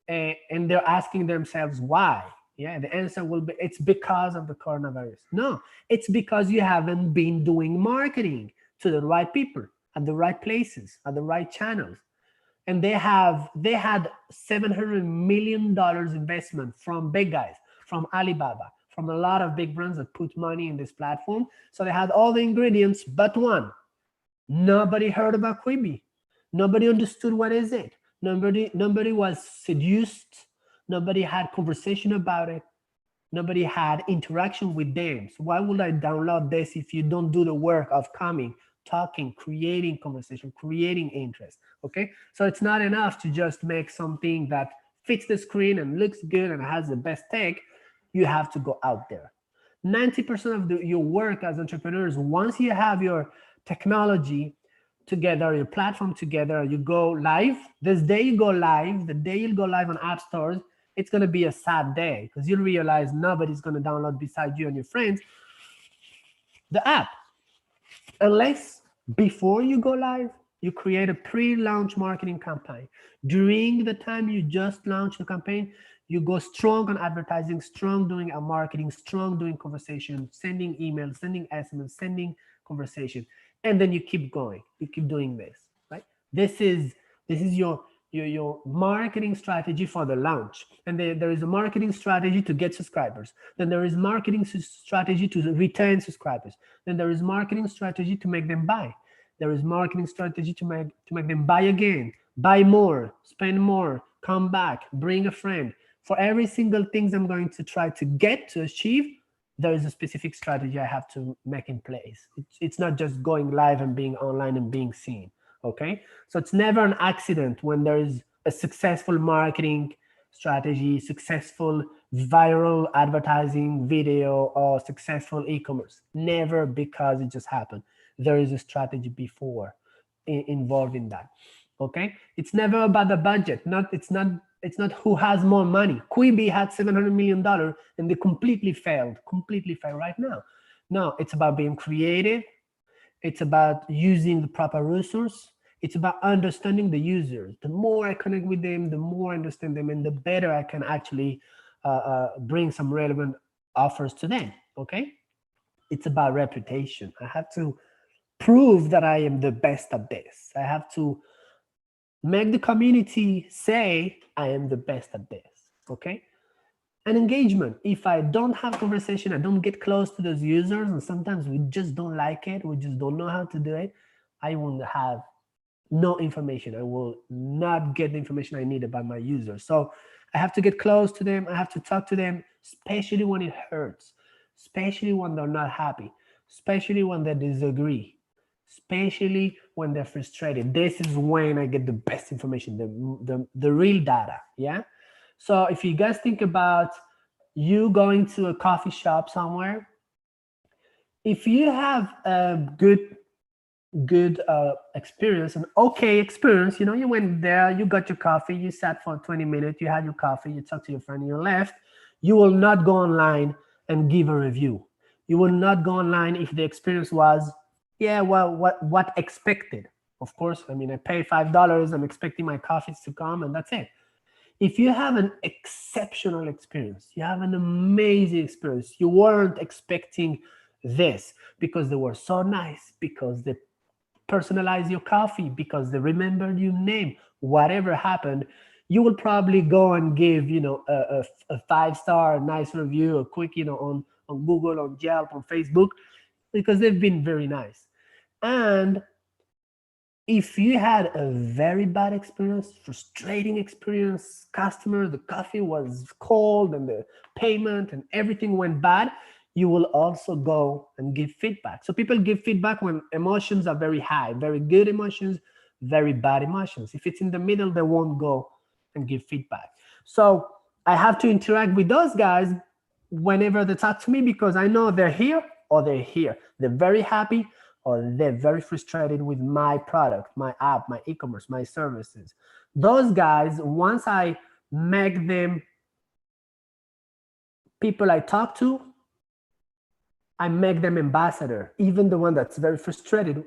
And they're asking themselves why. Yeah, the answer will be, it's because of the coronavirus. No, it's because you haven't been doing marketing to the right people, at the right places, at the right channels. And they had $700 million investment from big guys, from Alibaba, from a lot of big brands that put money in this platform. So they had all the ingredients, but one. Nobody heard about Quibi. Nobody understood what is it. Nobody was seduced. Nobody had conversation about it. Nobody had interaction with them. So why would I download this if you don't do the work of coming, talking, creating conversation, creating interest? Okay, so it's not enough to just make something that fits the screen and looks good and has the best tech. You have to go out there. 90% of your work as entrepreneurs, once you have your technology together, your platform together, you go live. This day you go live, the day you'll go live on app stores, it's going to be a sad day because you'll realize nobody's going to download beside you and your friends the app. Unless before you go live, you create a pre-launch marketing campaign. During the time you just launch the campaign, you go strong on advertising, strong doing a marketing, strong doing conversation, sending emails, sending SMS, sending conversation, and then you keep going. You keep doing this, right? This is your marketing strategy for the launch. And there is a marketing strategy to get subscribers. Then there is marketing strategy to retain subscribers. Then there is marketing strategy to make them buy. There is marketing strategy to make them buy again, buy more, spend more, come back, bring a friend. For every single thing I'm going to try to achieve, there is a specific strategy I have to make in place. It's not just going live and being online and being seen. Okay, so it's never an accident when there is a successful marketing strategy, successful viral advertising video, or successful e-commerce. Never because it just happened. There is a strategy before involved in that. Okay, it's never about the budget. It's not who has more money. Quibi had $700 million and they completely failed right now. No, it's about being creative. It's about using the proper resource. It's about understanding the users. The more I connect with them, the more I understand them, and the better I can actually bring some relevant offers to them, okay? It's about reputation. I have to prove that I am the best at this. I have to make the community say I am the best at this, okay? And engagement. If I don't have conversation, I don't get close to those users, and sometimes we just don't like it, we just don't know how to do it, I won't have no information. I will not get the information I need about my users. So I have to get close to them. I have to talk to them, especially when it hurts, especially when they're not happy, especially when they disagree, especially when they're frustrated. This is when I get the best information, the real data, yeah? So if you guys think about you going to a coffee shop somewhere, if you have a good experience, an okay experience, you know, you went there, you got your coffee, you sat for 20 minutes, you had your coffee, you talked to your friend, you left, you will not go online and give a review. You will not go online if the experience was, yeah, well, what expected. Of course, I mean, I paid $5, I'm expecting my coffees to come, and that's it. If you have an exceptional experience, you have an amazing experience, you weren't expecting this because they were so nice, because they personalized your coffee, because they remembered your name, whatever happened, you will probably go and give, you know, a 5-star nice review, a quick, you know, on Google, on Yelp, on Facebook, because they've been very nice. And if you had a very bad experience, frustrating experience, customer, the coffee was cold and the payment and everything went bad, you will also go and give feedback. So people give feedback when emotions are very high, very good emotions, very bad emotions. If it's in the middle, they won't go and give feedback. So I have to interact with those guys whenever they talk to me, because I know they're here or they're here. They're very happy or they're very frustrated with my product, my app, my e-commerce, my services. Those guys, once I make them people I talk to, I make them ambassador. Even the one that's very frustrated,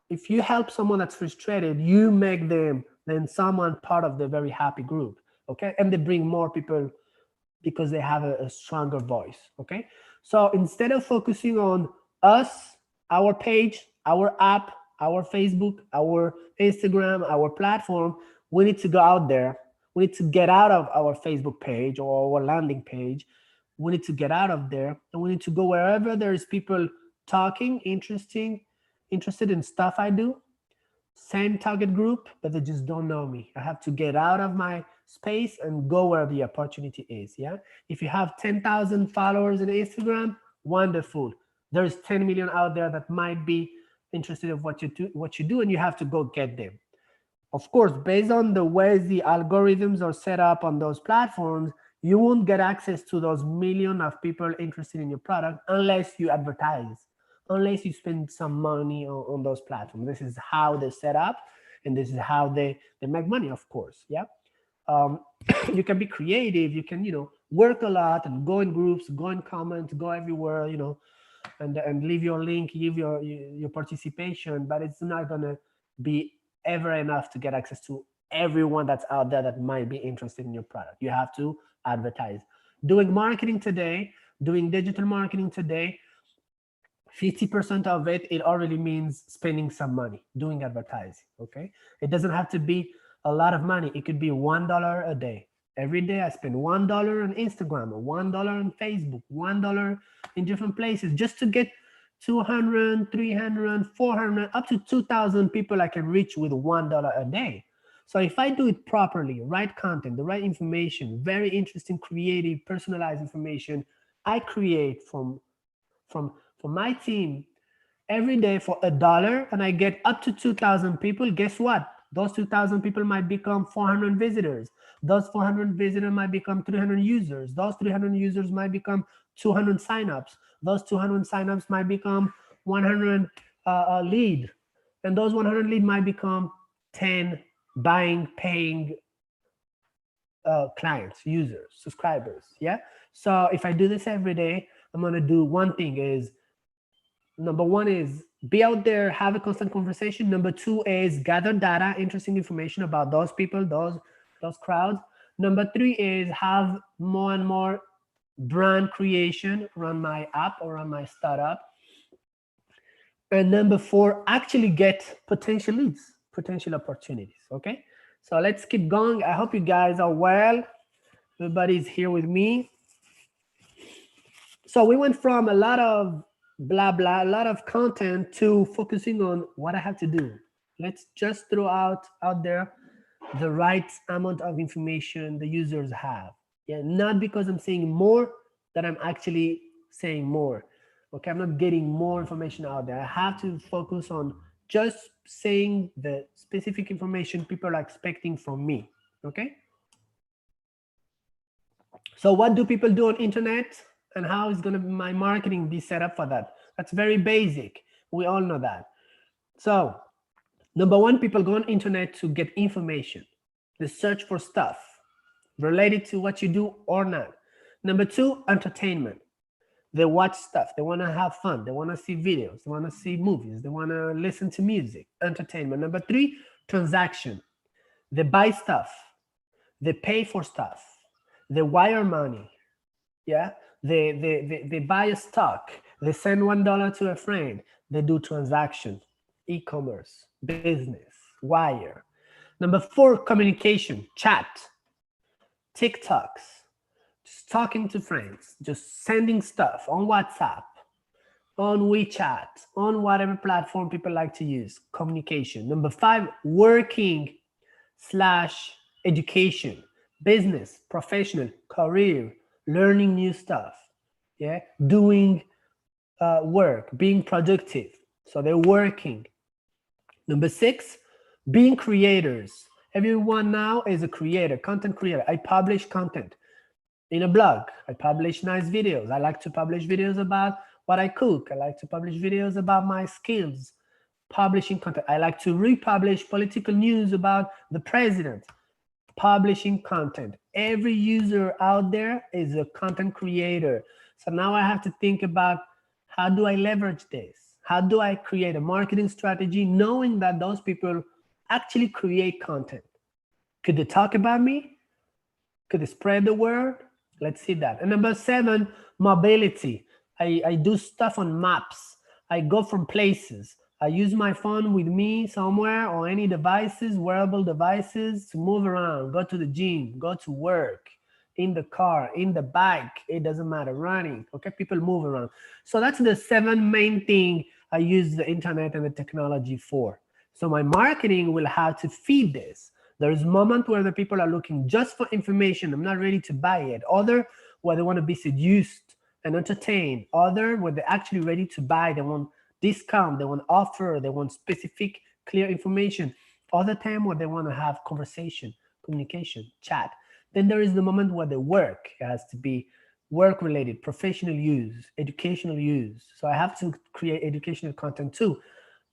if you help someone that's frustrated, you make them then someone part of the very happy group, okay? And they bring more people because they have a stronger voice, okay? So instead of focusing on us, our page, our app, our Facebook, our Instagram, our platform, we need to go out there. We need to get out of our Facebook page or our landing page. We need to get out of there, and we need to go wherever there's people talking, interested in stuff I do. same target group, but they just don't know me. I have to get out of my space and go where the opportunity is. Yeah. If you have 10,000 followers in Instagram, wonderful. There's 10 million out there that might be interested in what you do, and you have to go get them. Of course, based on the ways the algorithms are set up on those platforms, you won't get access to those million of people interested in your product unless you advertise, unless you spend some money on those platforms. This is how they're set up, and this is how they make money, of course. Yeah. You can be creative, you can, work a lot and go in groups, go in comments, go everywhere, and leave your link, give your participation, but it's not gonna be ever enough to get access to everyone that's out there that might be interested in your product. You have to advertise. Doing marketing today, doing digital marketing today, 50% of it already means spending some money doing advertising. Okay, it doesn't have to be a lot of money. It could be $1 a day. Every day I spend $1 on Instagram, $1 on Facebook, $1 in different places, just to get 200, 300, 400, up to 2,000 people I can reach with $1 a day. So if I do it properly, right content, the right information, very interesting, creative, personalized information, I create from my team every day for $1, and I get up to 2,000 people. Guess what? Those 2,000 people might become 400 visitors. Those 400 visitors might become 300 users. Those 300 users might become 200 signups. Those 200 signups might become 100 lead. And those 100 lead might become 10 buying, paying clients, users, subscribers. Yeah. So if I do this every day, I'm going to do one thing is, number one is be out there, have a constant conversation. Number two is gather data, interesting information about those people, those crowds. Number three is have more and more brand creation around my app or around my startup. And number four, actually get potential leads, potential opportunities. Okay, so let's keep going. I hope you guys are well. Everybody's here with me. So we went from a lot of blah, blah, a lot of content to focusing on what I have to do. Let's just throw out there the right amount of information the users have. Yeah, not because I'm saying more that I'm actually saying more. Okay, I'm not getting more information out there. I have to focus on just saying the specific information people are expecting from me. Okay. So what do people do on internet, and how is going to my marketing be set up for that? That's very basic. We all know that. So number one, people go on internet to get information. They search for stuff related to what you do or not. Number two, entertainment. They watch stuff. They want to have fun. They want to see videos. They want to see movies. They want to listen to music. Entertainment. Number three, transaction. They buy stuff. They pay for stuff. They wire money. Yeah. They buy a stock. They send $1 to a friend. They do transaction, e-commerce, business, wire. Number four, communication, chat, TikToks, just talking to friends, just sending stuff on WhatsApp, on WeChat, on whatever platform people like to use, communication. Number five, working / education, business, professional, career, learning new stuff, yeah, doing work, being productive. So they're working. Number six, being creators. Everyone now is a creator, content creator. I publish content in a blog. I publish nice videos. I like to publish videos about what I cook. I like to publish videos about my skills, publishing content. I like to republish political news about the president, publishing content. Every user out there is a content creator. So now I have to think about, how do I leverage this? How do I create a marketing strategy knowing that those people actually create content? Could they talk about me? Could they spread the word? Let's see that. And number seven, mobility. I do stuff on maps. I go from places. I use my phone with me somewhere, or any devices, wearable devices, to move around, go to the gym, go to work, in the car, in the bike, it doesn't matter, running. Okay, people move around. So that's the seven main thing I use the internet and the technology for. So my marketing will have to feed this. There's a moment where the people are looking just for information. I'm not ready to buy it. Other where they want to be seduced and entertained. Other where they're actually ready to buy. They want discount. They want offer. They want specific, clear information. Other time where they want to have conversation, communication, chat. Then there is the moment where they work. It has to be work-related, professional use, educational use. So I have to create educational content too.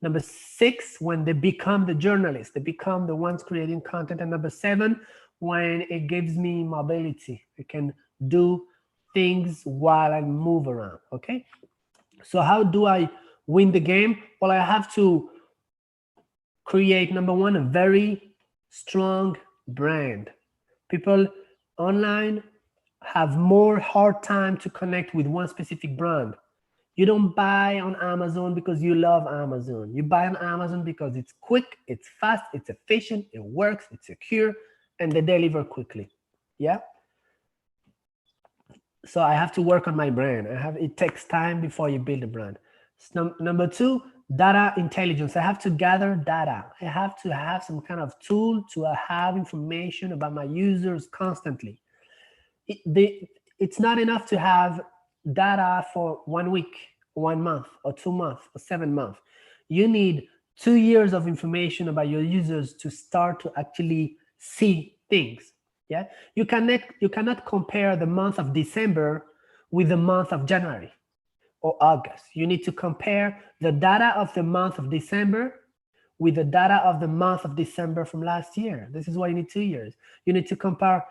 Number 6, when they become the journalists, they become the ones creating content. And number 7, when it gives me mobility, I can do things while I move around, okay? So how do I win the game? Well, I have to create, number 1, a very strong brand. People online have more hard time to connect with one specific brand. You don't buy on Amazon because you love Amazon. You buy on Amazon because it's quick, it's fast, it's efficient, it works, it's secure, and they deliver quickly. Yeah. So I have to work on my brand. It takes time before you build a brand. Number 2, data intelligence. I have to gather data. I have to have some kind of tool to have information about my users constantly. It's not enough to have data for 1 week, 1 month, or 2 months, or 7 months. You need 2 years of information about your users to start to actually see things. Yeah, you cannot compare the month of December with the month of January or August. You need to compare the data of the month of December with the data of the month of December from last year. This is why you need 2 years. You need to compare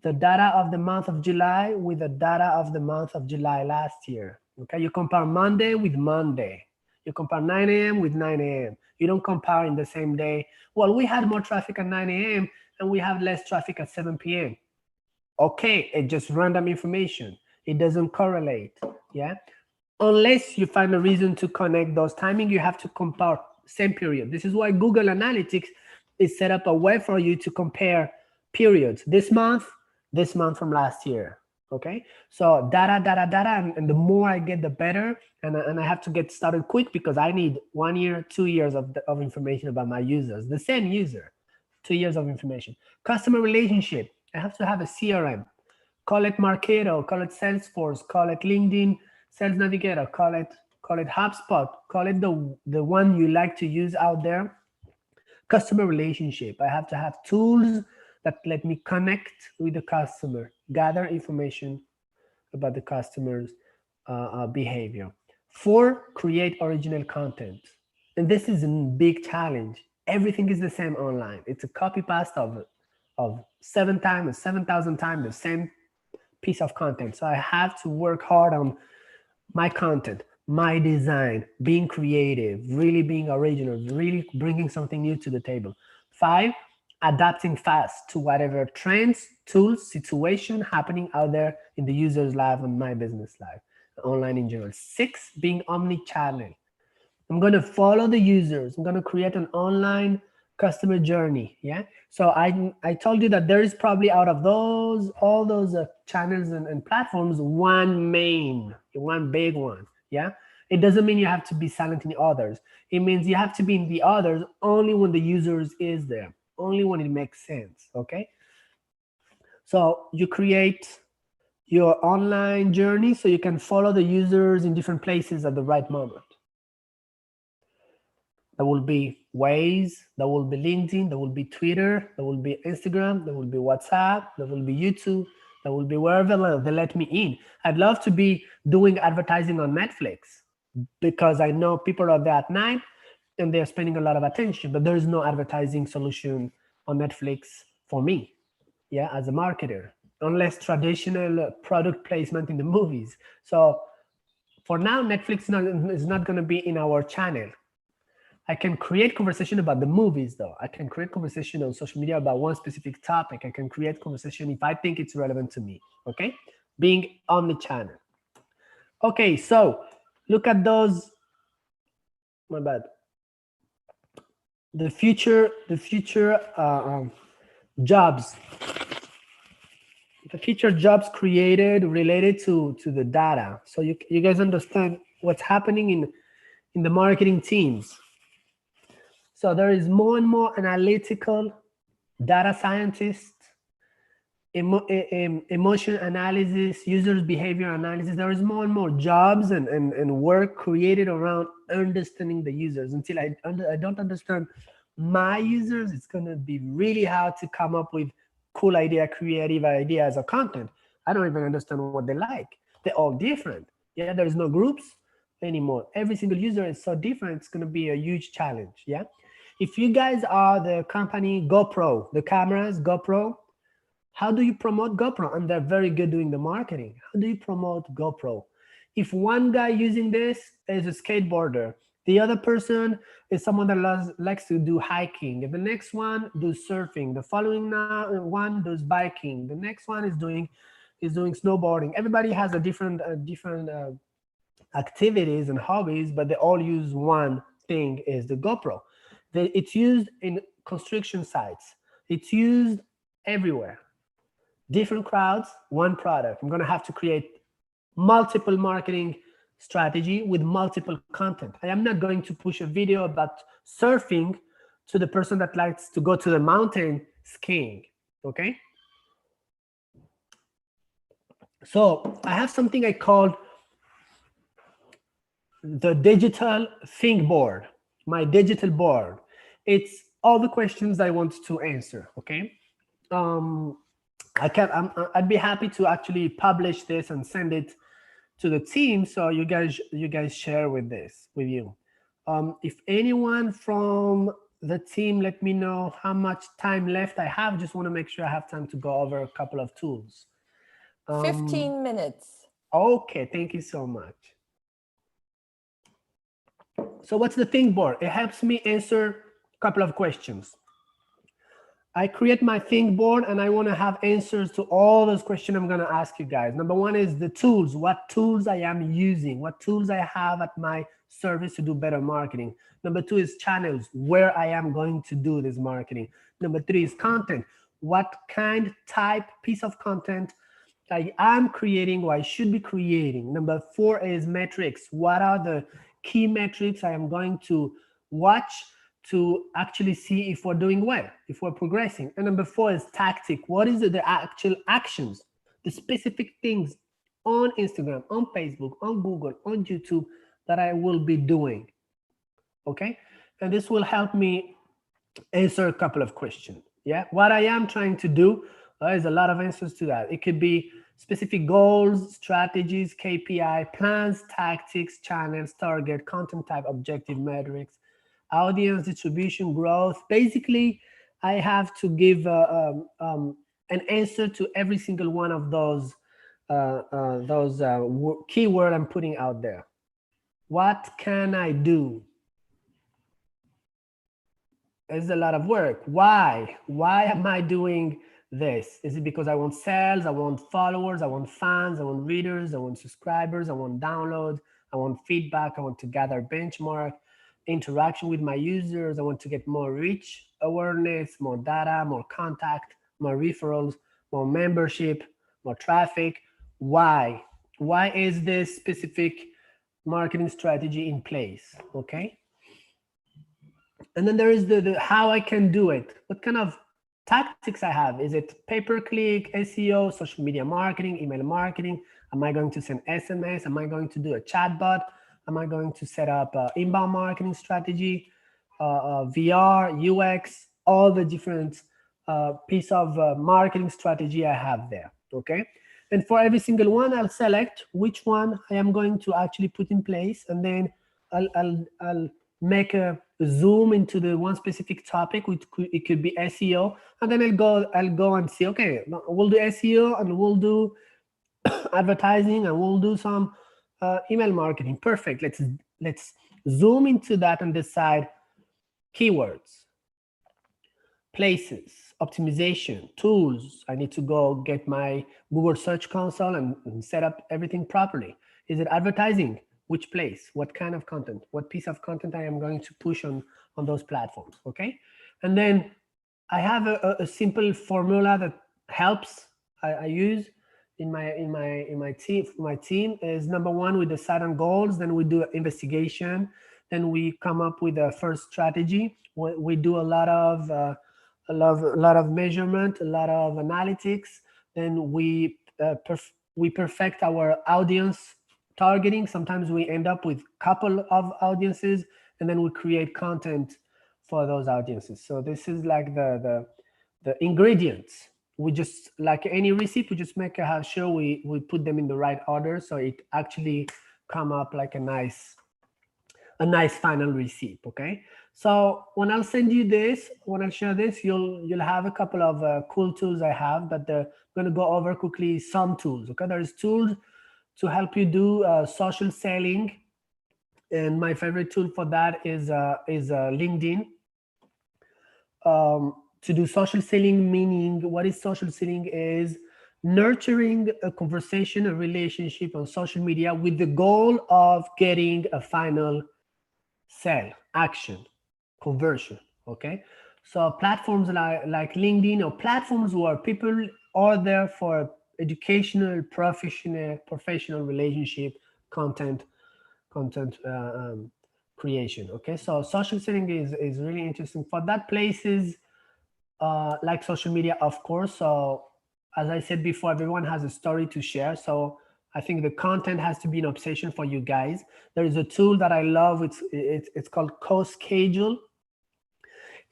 the data of the month of July with the data of the month of July last year. Okay, you compare Monday with Monday. You compare 9 a.m. with 9 a.m. You don't compare in the same day. Well, we had more traffic at 9 a.m. and we have less traffic at 7 p.m. Okay, it's just random information. It doesn't correlate, yeah? Unless you find a reason to connect those timing, you have to compare same period. This is why Google Analytics is set up a way for you to compare periods. This month from last year, okay? So data, and the more I get, the better. And I have to get started quick because I need 1 year, 2 years of information about my users, the same user, 2 years of information. Customer relationship, I have to have a CRM. Call it Marketo, call it Salesforce, call it LinkedIn Sales Navigator, call it HubSpot, call it the one you like to use out there. Customer relationship, I have to have tools that let me connect with the customer, gather information about the customer's behavior. 4, create original content. And this is a big challenge. Everything is the same online. It's a copy paste of 7 times or 7,000 times the same piece of content. So I have to work hard on my content, my design, being creative, really being original, really bringing something new to the table. 5, adapting fast to whatever trends, tools, situation happening out there in the user's life and my business life, online in general. 6, being omni-channel. I'm going to follow the users. I'm going to create an online customer journey. Yeah. So I told you that there is probably out of all those channels and platforms, one big one. Yeah. It doesn't mean you have to be silent in the others. It means you have to be in the others only when the users is there, only when it makes sense. Okay. So you create your online journey so you can follow the users in different places at the right moment. There will be Waze, there will be LinkedIn, there will be Twitter, there will be Instagram, there will be WhatsApp, there will be YouTube, there will be wherever they let me in. I'd love to be doing advertising on Netflix because I know people are there at night and they're spending a lot of attention, but there is no advertising solution on Netflix for me, yeah, as a marketer, unless traditional product placement in the movies. So for now, Netflix is not going to be in our channel. I can create conversation about the movies though. I can create conversation on social media about one specific topic. I can create conversation if I think it's relevant to me, okay? Being on the channel. Okay, so look at those, my bad. The future jobs. The future jobs created related to the data. So you guys understand what's happening in the marketing teams. So there is more and more analytical data scientists, emotion analysis, users behavior analysis. There is more and more jobs and work created around understanding the users. Until I don't understand my users, it's going to be really hard to come up with cool idea, creative ideas or content. I don't even understand what they like. They're all different. Yeah, there is no groups anymore. Every single user is so different. It's going to be a huge challenge. Yeah. If you guys are the company GoPro, the cameras, GoPro, how do you promote GoPro? And they're very good doing the marketing. How do you promote GoPro? If one guy using this is a skateboarder, the other person is someone that likes to do hiking, the next one does surfing, the following one does biking, the next one is doing snowboarding. Everybody has a different activities and hobbies, but they all use one thing, is the GoPro. It's used in construction sites. It's used everywhere. Different crowds, one product. I'm going to have to create multiple marketing strategy with multiple content. I am not going to push a video about surfing to the person that likes to go to the mountain skiing. Okay. So I have something I call the digital think board, my digital board. It's all the questions I want to answer. Okay. I'd be happy to actually publish this and send it to the team, so you guys share with you. If anyone from the team, let me know how much time left I have. Just want to make sure I have time to go over a couple of tools. 15 minutes. Okay, thank you so much. So what's the think board? It helps me answer a couple of questions. I create my think board and I want to have answers to all those questions I'm going to ask you guys. Number one is the tools, what tools I am using, what tools I have at my service to do better marketing. Number two is channels, where I am going to do this marketing. Number three is content, what kind, type, piece of content I am creating or I should be creating. Number four is metrics, what are the key metrics I am going to watch to actually see if we're doing well, if we're progressing. And number four is tactic. What is the actual actions, the specific things on Instagram, on Facebook, on Google, on YouTube that I will be doing, okay? And this will help me answer a couple of questions, yeah? What I am trying to do, there's a lot of answers to that. It could be specific goals, strategies, KPI, plans, tactics, channels, target, content type, objective, metrics, audience, distribution, growth. Basically, I have to give an answer to every single one of those keyword I'm putting out there. What can I do? It's a lot of work. Why? Why am I doing this? Is it because I want sales? I want followers? I want fans? I want readers? I want subscribers? I want downloads? I want feedback? I want to gather benchmark, interaction with my users. I want to get more reach, awareness, more data, more contact, more referrals, more membership, more traffic. Why? Why is this specific marketing strategy in place? Okay. And then there is the how I can do it. What kind of tactics I have? Is it pay-per-click, SEO, social media marketing, email marketing? Am I going to send SMS? Am I going to do a chatbot? Am I going to set up inbound marketing strategy, VR, UX, all the different piece of marketing strategy I have there, okay? And for every single one, I'll select which one I am going to actually put in place, and then I'll make a zoom into the one specific topic, which it could be SEO, and then I'll go and see, okay, we'll do SEO and we'll do advertising and we'll do some email marketing. Perfect. Let's zoom into that and decide keywords, places, optimization, tools. I need to go get my Google Search Console and set up everything properly. Is it advertising? Which place? What kind of content? What piece of content I am going to push on those platforms? Okay, and then I have a simple formula that helps. I use in my team. My team is number one, we decide on goals, then we do investigation, Then we come up with a first strategy. We do a lot of measurement, a lot of analytics. Then we perfect our audience targeting. Sometimes we end up with a couple of audiences, and then we create content for those audiences. So this is like the ingredients. We just, like any recipe, we just make sure we put them in the right order, so it actually come up like a nice final recipe. Okay, so when I'll send you this, when I'll share this, you'll have a couple of cool tools I have, but I'm going to go over quickly some tools. Okay, there's tools to help you do social selling, and my favorite tool for that is LinkedIn. To do social selling, meaning what is social selling is nurturing a conversation, a relationship on social media with the goal of getting a final sell, action, conversion. Okay, so platforms like LinkedIn, or platforms where people are there for educational, professional relationship content creation. Okay, so social selling is really interesting for that. Places like social media, of course. So as I said before, everyone has a story to share. So I think the content has to be an obsession for you guys. There is a tool that I love. It's called CoSchedule.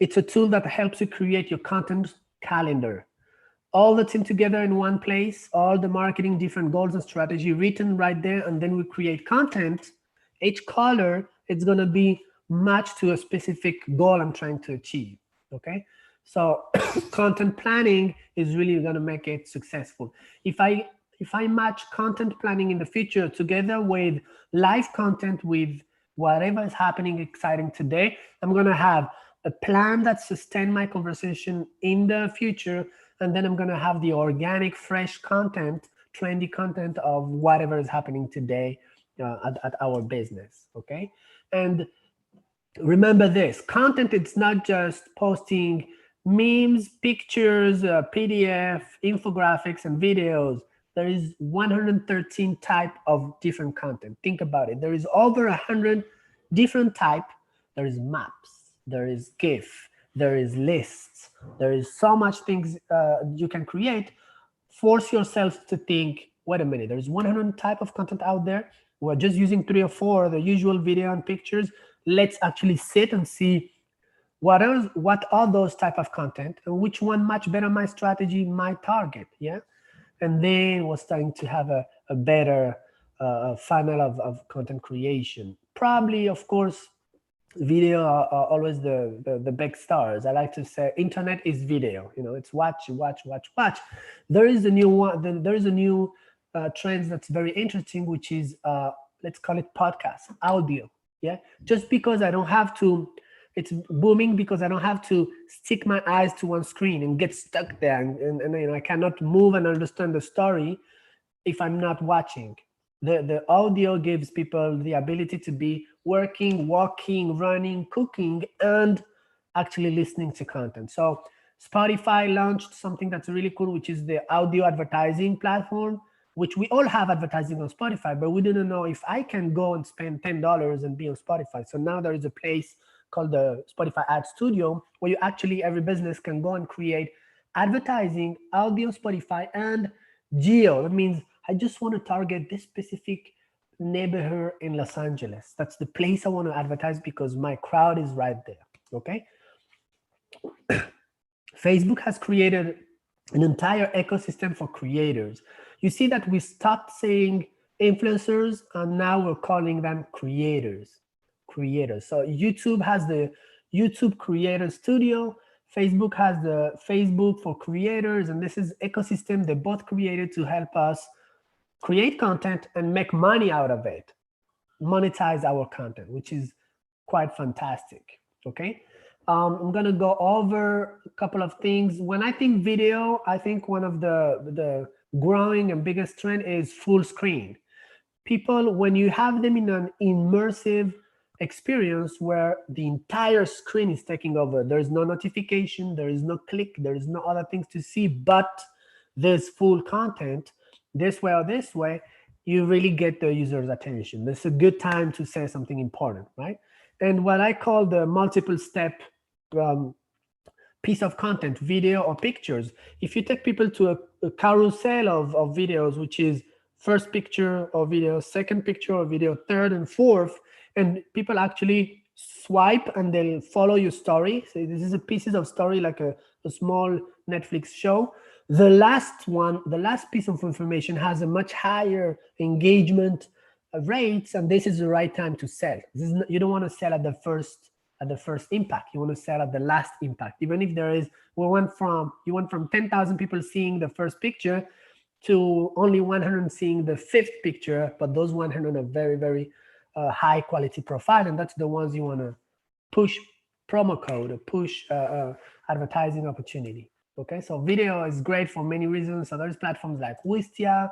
It's a tool that helps you create your content calendar. All the team together in one place, all the marketing, different goals and strategy written right there, and then we create content. Each color, it's going to be matched to a specific goal I'm trying to achieve. Okay, so content planning is really going to make it successful. If I match content planning in the future together with live content, with whatever is happening exciting today, I'm going to have a plan that sustains my conversation in the future. And then I'm going to have the organic, fresh content, trendy content of whatever is happening today at our business. Okay. And remember this, content, it's not just posting memes, pictures, PDF, infographics, and videos. There is 113 type of different content. Think about it. There is over 100 different type. There is maps, there is GIF, there is lists, there is so much things you can create. Force yourself to think, wait a minute, there's 100 type of content out there. We're just using 3 or 4, the usual video and pictures. Let's actually sit and see what are those type of content, and which one match better my strategy, my target. Yeah. And then we're starting to have a better funnel of content creation. Probably, of course, video are always the big stars. I like to say internet is video. It's watch. There is a new one. There is a new trend that's very interesting, which is let's call it podcast, audio. Yeah, just because I don't have to, it's booming because I don't have to stick my eyes to one screen and get stuck there, and I cannot move and understand the story if I'm not watching. The audio gives people the ability to be working, walking, running, cooking, and actually listening to content. So Spotify launched something that's really cool, which is the audio advertising platform, which we all have advertising on Spotify, but we didn't know if I can go and spend $10 and be on Spotify. So now there is a place called the Spotify Ad Studio, where you actually, every business can go and create advertising, audio, Spotify, and geo. That means I just want to target this specific neighborhood in Los Angeles. That's the place I want to advertise because my crowd is right there. Okay. Facebook has created an entire ecosystem for creators. You see that we stopped saying influencers and now we're calling them creators. So YouTube has the YouTube Creator Studio. Facebook has the Facebook for Creators, and this is ecosystem they both created to help us create content and make money out of it, monetize our content, which is quite fantastic. Okay, I'm gonna go over a couple of things. When I think video, I think one of the growing and biggest trend is full screen. People, when you have them in an immersive experience where the entire screen is taking over, there is no notification, there is no click, there is no other things to see, but there's full content. This way or this way, you really get the user's attention. This is a good time to say something important, right? and what I call the multiple step piece of content, video or pictures. If you take people to a carousel of videos, which is first picture or video, second picture or video, third and fourth, and people actually swipe and they'll follow your story. So this is a pieces of story, like a small Netflix show. The last one, the last piece of information has a much higher engagement rates, and this is the right time to sell. This is not, you don't want to sell at the first impact. You want to sell at the last impact. Even if there is, you went from 10,000 people seeing the first picture to only 100 seeing the fifth picture, but those 100 are very, very high quality profile, and that's the ones you want to push promo code or push advertising opportunity. Okay, so video is great for many reasons. So there's platforms like Wistia,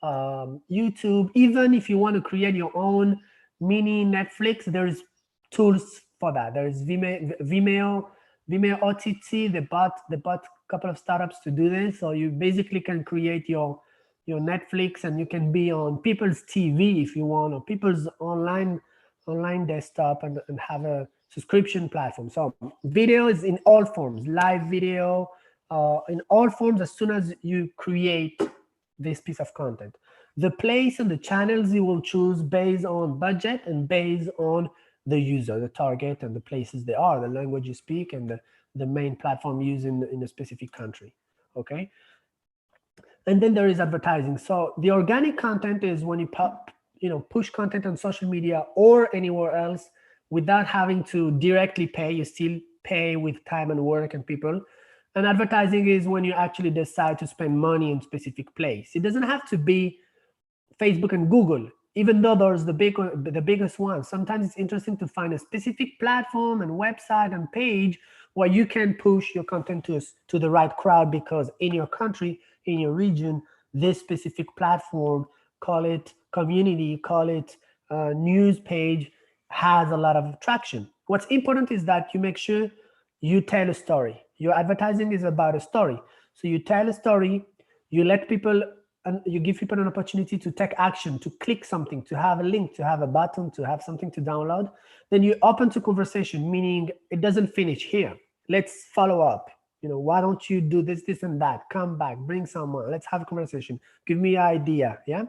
YouTube. Even if you want to create your own mini Netflix, there's tools for that. There's Vimeo OTT. They bought a couple of startups to do this. So you basically can create your Netflix, and you can be on people's TV if you want, or people's online desktop, and have a subscription platform. So video is in all forms, live video, in all forms, as soon as you create this piece of content. The place and the channels you will choose based on budget and based on the user, the target, and the places they are, the language you speak, and the main platform used in a specific country. Okay. And then there is advertising. So the organic content is when you push content on social media or anywhere else without having to directly pay. You still pay with time and work and people. And advertising is when you actually decide to spend money in a specific place. It doesn't have to be Facebook and Google, even though there's the biggest one. Sometimes it's interesting to find a specific platform and website and page where you can push your content to the right crowd, because in your country, in your region, this specific platform, call it community, call it news page, has a lot of traction. What's important is that you make sure you tell a story. Your advertising is about a story. So you tell a story, you let people, and you give people an opportunity to take action, to click something, to have a link, to have a button, to have something to download. Then you open to conversation, meaning it doesn't finish here. Let's follow up. Why don't you do this, this, and that? Come back, bring someone. Let's have a conversation. Give me an idea. Yeah.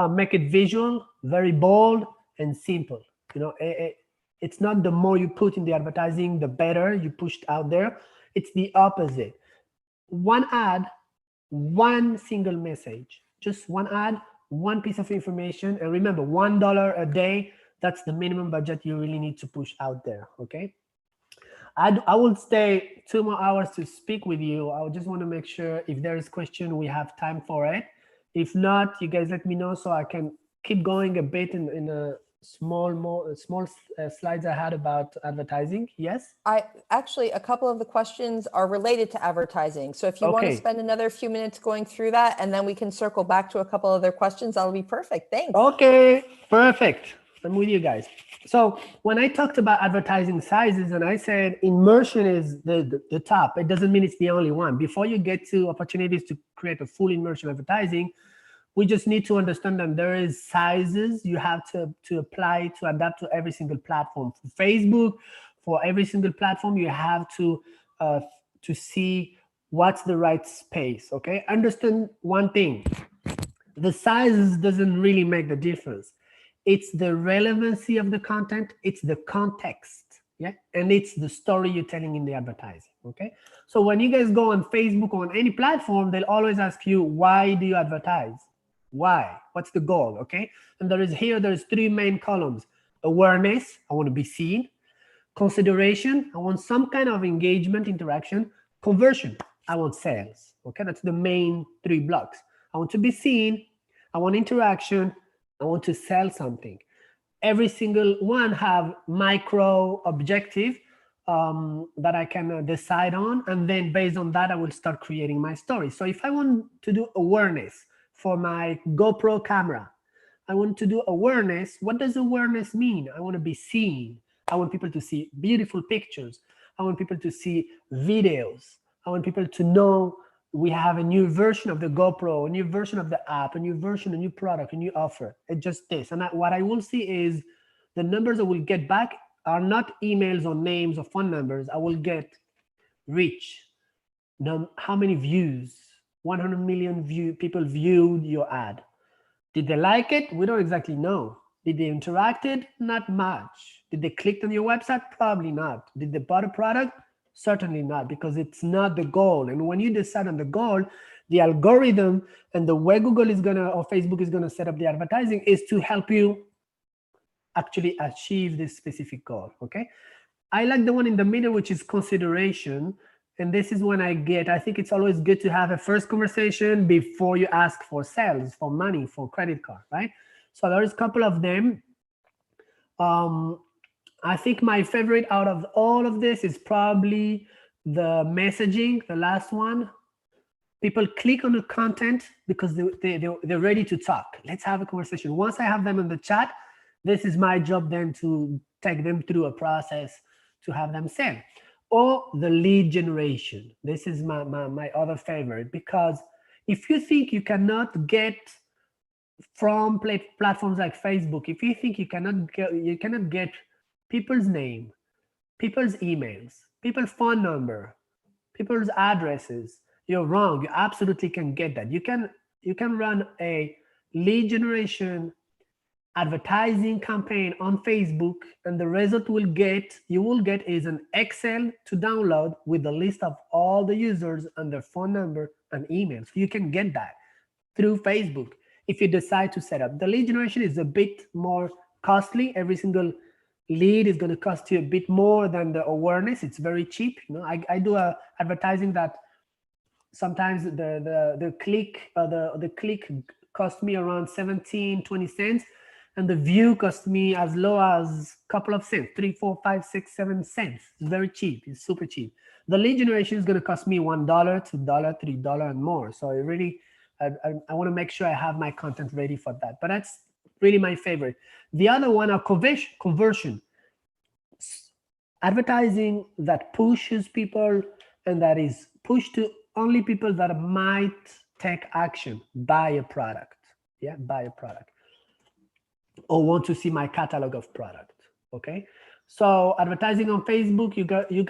Make it visual, very bold, and simple. It's not the more you put in the advertising, the better you pushed out there. It's the opposite. One ad, one single message, just one ad, one piece of information. And remember, $1 a day, that's the minimum budget you really need to push out there. Okay. I will stay 2 more hours to speak with you. I just want to make sure if there is question, we have time for it. If not, you guys let me know so I can keep going a bit in a small slides I had about advertising. Yes? Actually, a couple of the questions are related to advertising. So if you want to spend another few minutes going through that, and then we can circle back to a couple other questions, that'll be perfect. Thanks. Okay, perfect. I'm with you guys. So when I talked about advertising sizes, and I said immersion is the top, it doesn't mean it's the only one. Before you get to opportunities to create a full immersion advertising, we just need to understand that there is sizes you have to apply, to adapt to every single platform. For Facebook, for every single platform, you have to see what's the right space, okay? Understand one thing, the sizes doesn't really make the difference. It's the relevancy of the content, it's the context, yeah? And it's the story you're telling in the advertising, okay? So when you guys go on Facebook or on any platform, they'll always ask you, why do you advertise? Why? What's the goal? Okay. And there's 3 main columns. Awareness, I want to be seen. Consideration, I want some kind of engagement, interaction. Conversion, I want sales. Okay. That's the main 3 blocks. I want to be seen. I want interaction. I want to sell something. Every single one have micro objective that I can decide on. And then based on that, I will start creating my story. So if I want to do awareness, for my GoPro camera, I want to do awareness. What does awareness mean? I want to be seen. I want people to see beautiful pictures. I want people to see videos. I want people to know we have a new version of the GoPro, a new version of the app, a new version, a new product, a new offer. It's just this. And what I will see is the numbers I will get back are not emails or names or phone numbers, I will get reach. How many views? 100 million people viewed your ad. Did they like it? We don't exactly know. Did they interacted? Not much. Did they click on your website? Probably not. Did they buy a product? Certainly not, because it's not the goal. And when you decide on the goal, the algorithm and the way Google is gonna, or Facebook is gonna set up the advertising is to help you actually achieve this specific goal, okay? I like the one in the middle, which is consideration. And this is when I think it's always good to have a first conversation before you ask for sales, for money, for credit card, right? So there's a couple of them. I think my favorite out of all of this is probably the messaging, the last one. People click on the content because they're ready to talk. Let's have a conversation. Once I have them in the chat, this is my job then to take them through a process to have them sell. Or the lead generation. This is my other favorite, because if you think you cannot get from platforms like Facebook, if you think you cannot get people's name, people's emails, people's phone number, people's addresses, you're wrong. You absolutely can get that. You can run a lead generation advertising campaign on Facebook, and the result you will get is an Excel to download with the list of all the users and their phone number and email. So you can get that through Facebook if you decide to set up. The lead generation is a bit more costly. Every single lead is going to cost you a bit more than the awareness. It's very cheap. You know, I do advertising that sometimes the click cost me around 17-20 cents. And the view cost me as low as a couple of cents, 3, 4, 5, 6, 7 cents. It's very cheap. It's super cheap. The lead generation is going to cost me $1, $2, $3, and more. So I really, I want to make sure I have my content ready for that. But that's really my favorite. The other one are conversion. Advertising that pushes people and that is pushed to only people that might take action, buy a product. Yeah, buy a product. Or want to see my catalog of product. Okay, so advertising on Facebook, you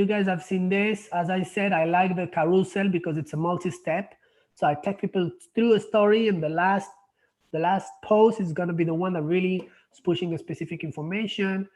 guys have seen this. As I said, I like the carousel because it's a multi-step. So I take people through a story, and the last post is going to be the one that really is pushing a specific information.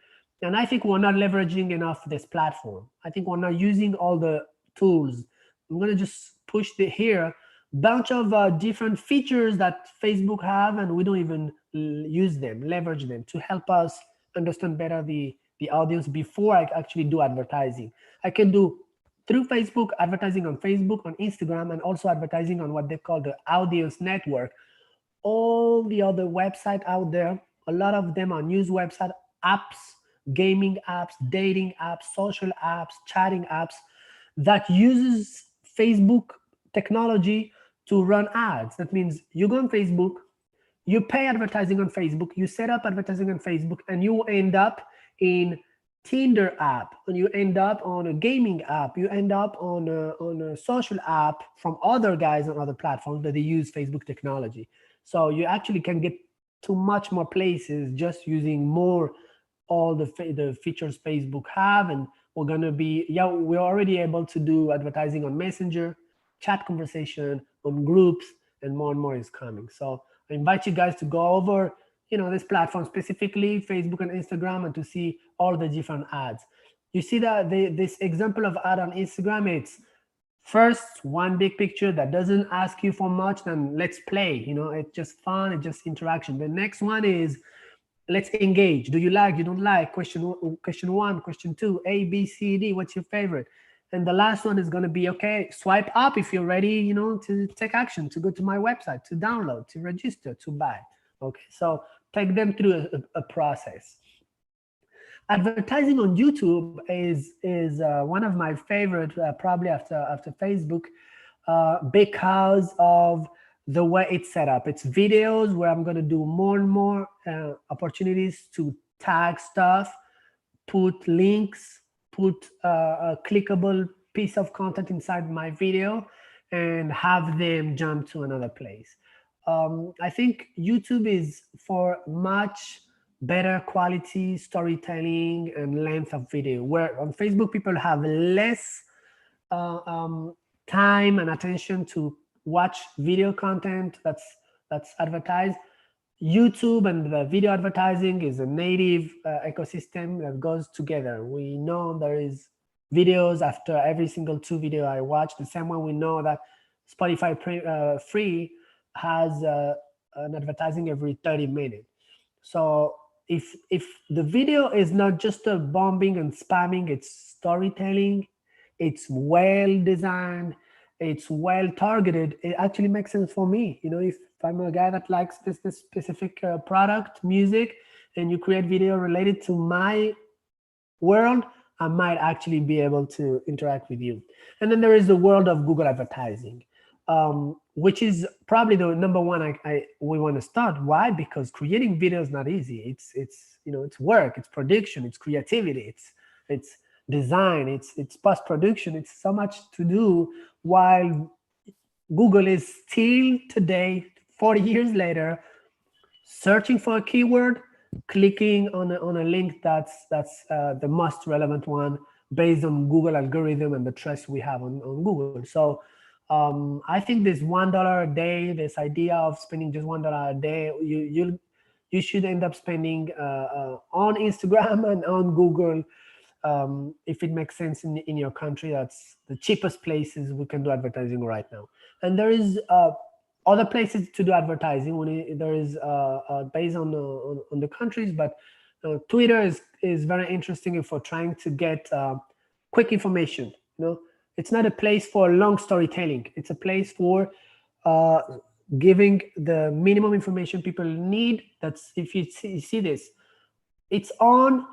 And I think we're not leveraging enough this platform. I think we're not using all the tools. I'm going to just push here bunch of different features that Facebook have, and we don't even use them, leverage them to help us understand better the audience before I actually do advertising. I can do through Facebook, advertising on Facebook, on Instagram, and also advertising on what they call the audience network. All the other websites out there, a lot of them are news website, apps, gaming apps, dating apps, social apps, chatting apps that uses Facebook technology to run ads. That means you go on Facebook, you pay advertising on Facebook, you set up advertising on Facebook, and you end up in Tinder app, and you end up on a gaming app, you end up on a social app from other guys on other platforms that they use Facebook technology. So you actually can get to much more places just using more all the features Facebook have. And we're gonna be, we're already able to do advertising on Messenger, chat conversation, on groups, and more is coming. So I invite you guys to go over, this platform, specifically Facebook and Instagram, and to see all the different ads. You see that this example of ad on Instagram, it's first one big picture that doesn't ask you for much, then let's play, it's just fun, it's just interaction. The next one is let's engage. Do you like, you don't like? Question 1, question 2, A, B, C, D, what's your favorite? And the last one is going to be, okay, swipe up if you're ready, to take action, to go to my website, to download, to register, to buy. Okay, so take them through a process. Advertising on YouTube is one of my favorite, probably after Facebook, because of the way it's set up. It's videos where I'm going to do more and more opportunities to tag stuff, put links, put a clickable piece of content inside my video, and have them jump to another place. I think YouTube is for much better quality storytelling and length of video. Where on Facebook, people have less time and attention to watch video content that's advertised. YouTube and the video advertising is a native ecosystem that goes together. We know there is videos after every single 2 video I watch. The same way we know that Spotify free has an advertising every 30 minutes. So if the video is not just a bombing and spamming, it's storytelling, it's well designed, it's well targeted, it actually makes sense for me. You know, if I'm a guy that likes this specific product, music, and you create video related to my world, I might actually be able to interact with you. And then there is the world of Google advertising, which is probably the number one we want to start. Why? Because creating video is not easy. It's you know, it's work, it's production, it's creativity, it's design, it's post-production, it's so much to do, while Google is still today, 40 years later, searching for a keyword, clicking on a link that's the most relevant one based on Google algorithm and the trust we have on Google. So I think this $1 a day, this idea of spending just $1 a day, you should end up spending on Instagram and on Google. If it makes sense in your country, that's the cheapest places we can do advertising right now. And there is other places to do advertising when there is based on the countries, but Twitter is very interesting if we're trying to get quick information. You know, it's not a place for long storytelling. It's a place for giving the minimum information people need. That's if you see this, it's on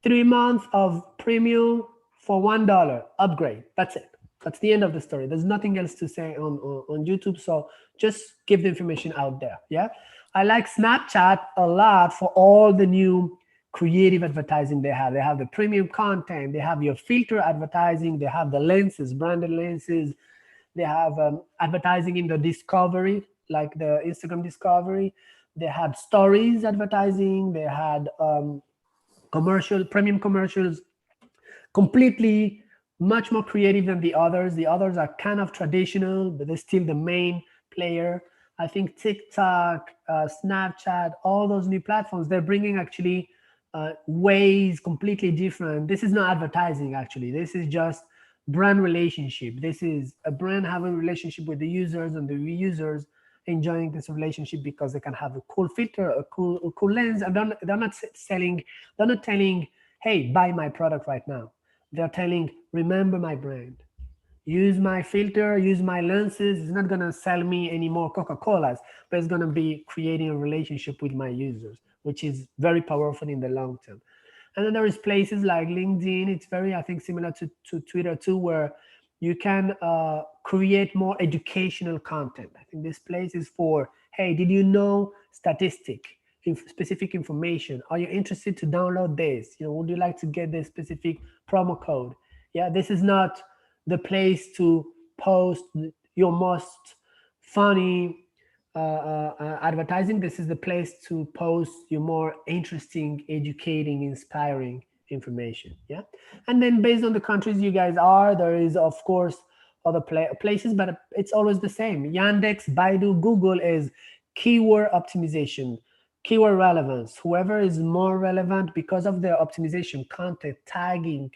3 months of premium for $1 upgrade. That's it. That's the end of the story. There's nothing else to say on YouTube. So just give the information out there. Yeah. I like Snapchat a lot for all the new creative advertising they have. They have the premium content. They have your filter advertising. They have the lenses, branded lenses. They have advertising in the discovery, like the Instagram discovery. They had stories advertising. They had premium commercials, completely much more creative than the others. The others are kind of traditional, but they're still the main player. I think TikTok, Snapchat, all those new platforms, they're bringing actually ways completely different. This is not advertising, actually. This is just brand relationship. This is a brand having a relationship with the users, and the users enjoying this relationship because they can have a cool filter, a cool lens, and they're not telling, hey, buy my product right now. They're telling, remember my brand, use my filter, use my lenses. It's not gonna sell me any more Coca-Colas, but it's gonna be creating a relationship with my users, which is very powerful in the long term. And then there is places like LinkedIn. It's very, I think, similar to Twitter too, where you can create more educational content. I think this place is for, hey, did you know statistic, specific information? Are you interested to download this? You know, would you like to get this specific promo code? Yeah, this is not the place to post your most funny advertising. This is the place to post your more interesting, educating, inspiring information. Yeah. And then based on the countries you guys are, there is of course other places, but it's always the same. Yandex, Baidu, Google is keyword optimization, keyword relevance. Whoever is more relevant because of their optimization, content, tagging,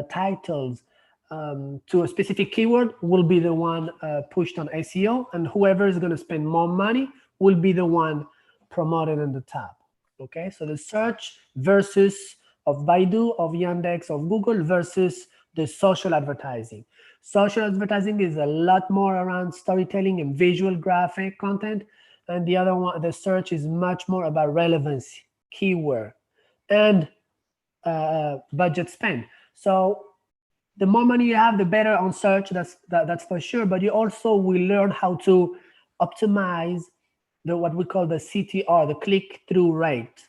titles to a specific keyword will be the one pushed on SEO, and whoever is going to spend more money will be the one promoted in the top. Okay, so the search versus of Baidu, of Yandex, of Google versus the social advertising. Social advertising is a lot more around storytelling and visual graphic content, and the other one, the search, is much more about relevancy, keyword, and budget spend. So the more money you have, the better on search. That's for sure. But you also will learn how to optimize what we call the CTR, the click-through rate.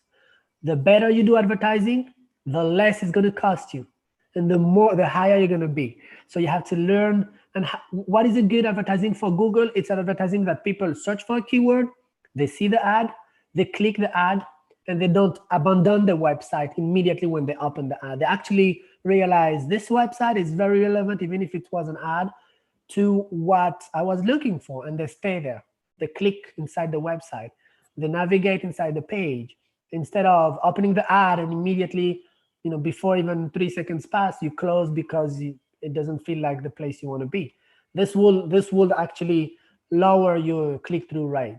The better you do advertising, the less it's going to cost you, and the higher you're going to be. So you have to learn. And what is a good advertising for Google? It's an advertising that people search for a keyword, they see the ad, they click the ad, and they don't abandon the website immediately when they open the ad. They actually realize this website is very relevant, even if it was an ad, to what I was looking for, and they stay there. They click inside the website. They navigate inside the page. Instead of opening the ad and immediately, before even 3 seconds pass, you close because it doesn't feel like the place you want to be. This will actually lower your click-through rate.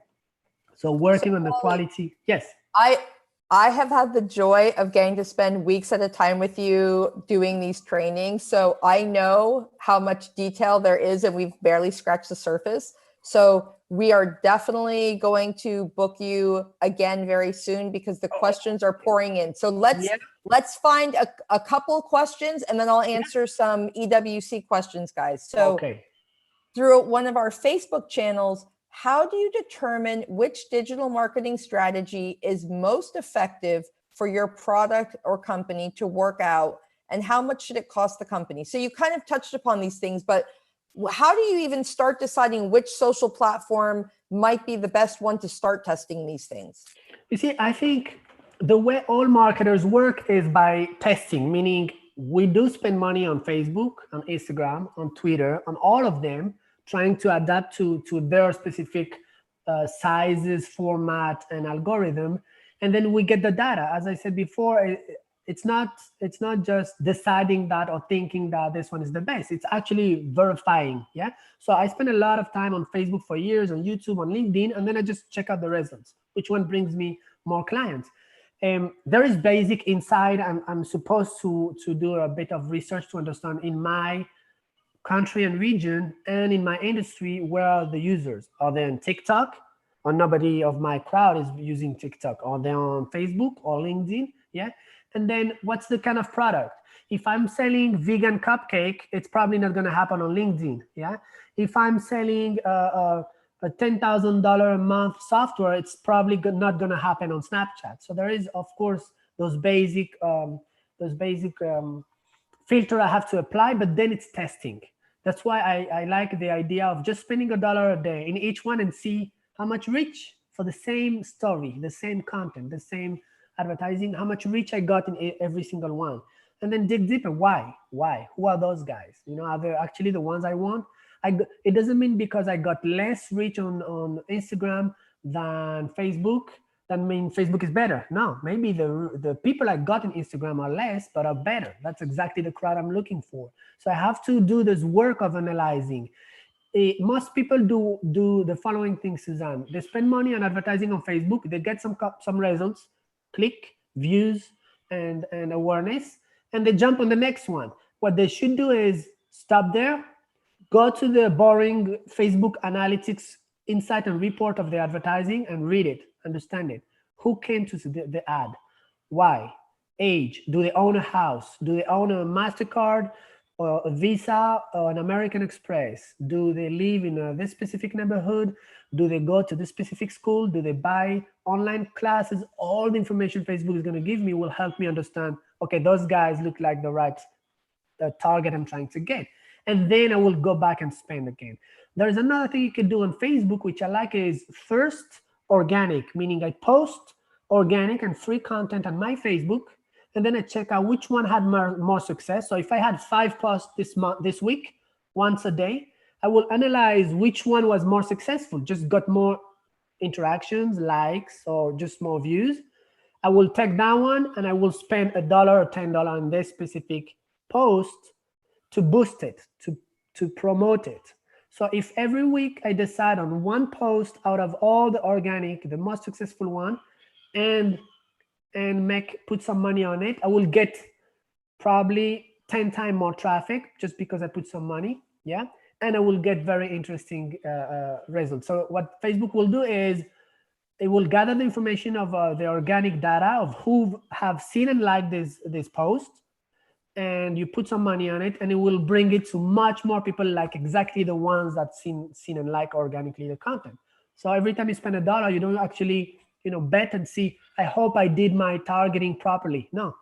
So working on the quality. Yes. I have had the joy of getting to spend weeks at a time with you doing these trainings. So I know how much detail there is, and we've barely scratched the surface. So we are definitely going to book you again very soon because the questions are pouring in. So let's find a couple questions, and then I'll answer some EWC questions, guys. So through one of our Facebook channels, how do you determine which digital marketing strategy is most effective for your product or company to work out, and how much should it cost the company? So you kind of touched upon these things, but how do you even start deciding which social platform might be the best one to start testing these things? You see, I think the way all marketers work is by testing, meaning we do spend money on Facebook, on Instagram, on Twitter, on all of them, trying to adapt to their specific sizes, format, and algorithm. And then we get the data. As I said before, it's not just deciding that or thinking that this one is the best. It's actually verifying. Yeah. So I spend a lot of time on Facebook for years, on YouTube, on LinkedIn, and then I just check out the results. Which one brings me more clients? There is basic insight. I'm supposed to do a bit of research to understand in my country and region and in my industry, where are the users? Are they on TikTok? Or nobody of my crowd is using TikTok? Are they on Facebook or LinkedIn? Yeah. And then what's the kind of product? If I'm selling vegan cupcake, it's probably not going to happen on LinkedIn. Yeah. If I'm selling a $10,000 a month software, it's probably not going to happen on Snapchat. So there is, of course, those basic filter I have to apply, but then it's testing. That's why I like the idea of just spending $1 a day in each one and see how much reach for the same story, the same content, the same advertising, how much reach I got in every single one. And then dig deeper. Why? Who are those guys? Are they actually the ones I want? It doesn't mean because I got less reach on Instagram than Facebook, that means Facebook is better. No, maybe the people I got in Instagram are less, but are better. That's exactly the crowd I'm looking for. So I have to do this work of analyzing. Most people do the following thing, Suzanne. They spend money on advertising on Facebook. They get some results, click, views, and awareness, and they jump on the next one. What they should do is stop there, go to the boring Facebook analytics insight and report of the advertising and read it, understand it. Who came to the ad? Why? Age. Do they own a house? Do they own a MasterCard or a Visa or an American Express? Do they live in this specific neighborhood? Do they go to this specific school? Do they buy online classes? All the information Facebook is going to give me will help me understand, okay, those guys look like the right target I'm trying to get. And then I will go back and spend again. There's another thing you can do on Facebook, which I like, is first organic, meaning I post organic and free content on my Facebook, and then I check out which one had more success. So if I had 5 posts this week, once a day, I will analyze which one was more successful, just got more interactions, likes, or just more views. I will take that one and I will spend $1 or $10 on this specific post to boost it, to promote it. So if every week I decide on one post out of all the organic, the most successful one, and put some money on it, I will get probably 10 times more traffic just because I put some money. Yeah. And I will get very interesting results. So what Facebook will do is it will gather the information of the organic data of who have seen and liked this post, and you put some money on it, and it will bring it to much more people, like exactly the ones that seen and like organically the content. So every time you spend $1, you don't actually bet and see, I hope I did my targeting properly. No,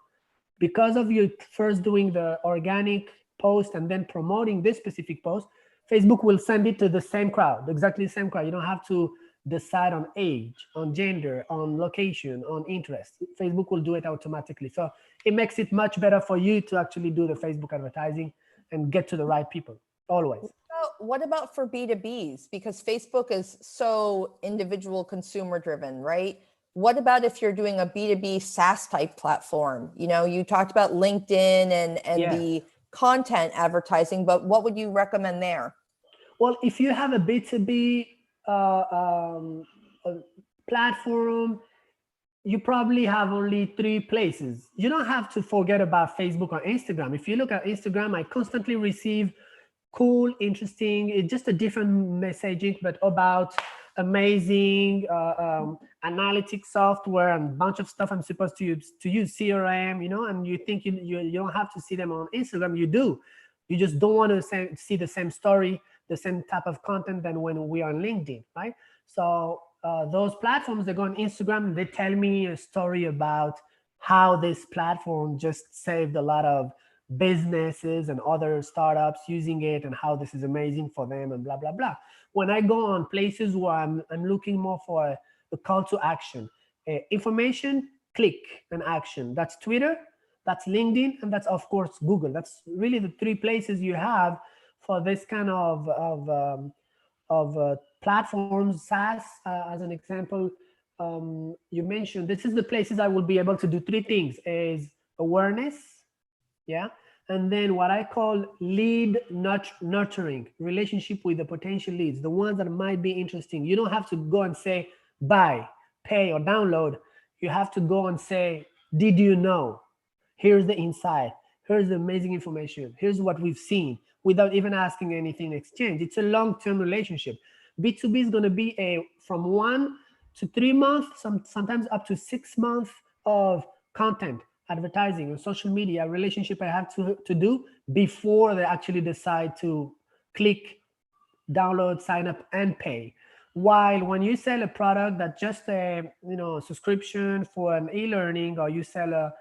because of you first doing the organic post and then promoting this specific post, Facebook will send it to the same crowd, exactly the same crowd. You don't have to decide on age, on gender, on location, on interest. Facebook will do it automatically. So it makes it much better for you to actually do the Facebook advertising and get to the right people always. What about for B2Bs? Because Facebook is so individual consumer driven, right? What about if you're doing a B2B SaaS type platform? You know, you talked about LinkedIn and the content advertising, but what would you recommend there? Well, if you have a B2B platform, you probably have only 3 places. You don't have to forget about Facebook or Instagram. If you look at Instagram, I constantly receive cool, interesting, it's just a different messaging, but about amazing analytics software and a bunch of stuff I'm supposed to use CRM, you know, and you think you don't have to see them on Instagram. You do. You just don't want to see the same story, the same type of content than when we are on LinkedIn, right? So those platforms, they go on Instagram and they tell me a story about how this platform just saved a lot of businesses and other startups using it and how this is amazing for them and blah, blah, blah. When I go on places where I'm looking more for a call to action, information, click, and action. That's Twitter, that's LinkedIn, and that's, of course, Google. That's really the 3 places you have for this kind of platforms. SaaS, as an example, you mentioned, this is the places I will be able to do 3 things, is awareness, yeah, and then what I call lead nurturing, relationship with the potential leads, the ones that might be interesting. You don't have to go and say buy, pay, or download. You have to go and say, did you know? Here's the insight. Here's the amazing information. Here's what we've seen, without even asking anything in exchange. It's a long-term relationship. B2B is going to be from 1 to 3 months, sometimes up to 6 months of content, advertising, and social media relationship I have to do before they actually decide to click, download, sign up, and pay. While when you sell a product that's just a subscription for an e-learning, or you sell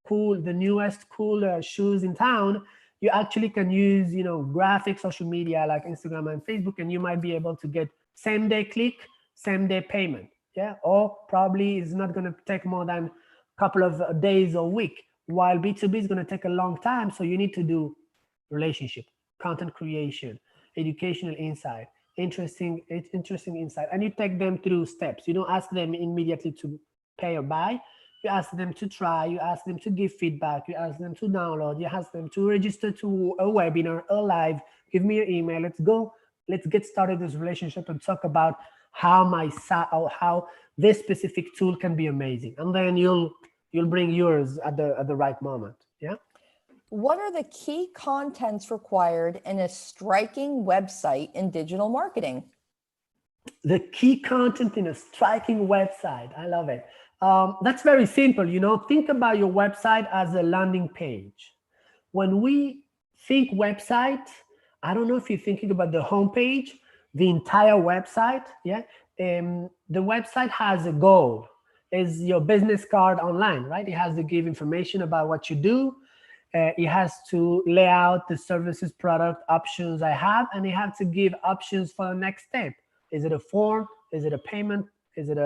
the newest cool shoes in town, you actually can use graphic social media like Instagram and Facebook, and you might be able to get same-day click, same-day payment. Yeah, or probably it's not going to take more than couple of days or week, while B2B is going to take a long time. So you need to do relationship, content creation, educational insight, interesting insight, and you take them through steps. You don't ask them immediately to pay or buy. You ask them to try, you ask them to give feedback, you ask them to download, you ask them to register to a webinar, a live, give me your email, let's get started this relationship and talk about how this specific tool can be amazing, and then you'll bring yours at the right moment. Yeah. What are the key contents required in a striking website in digital marketing? The key content in a striking website, I love it. That's very simple. Think about your website as a landing page. When we think website, I don't know if you're thinking about the homepage, the entire website. Yeah. The website has a goal. Is your business card online, right? It has to give information about what you do. It has to lay out the services, product options I have, and it has to give options for the next step. Is it a form? Is it a payment? Is it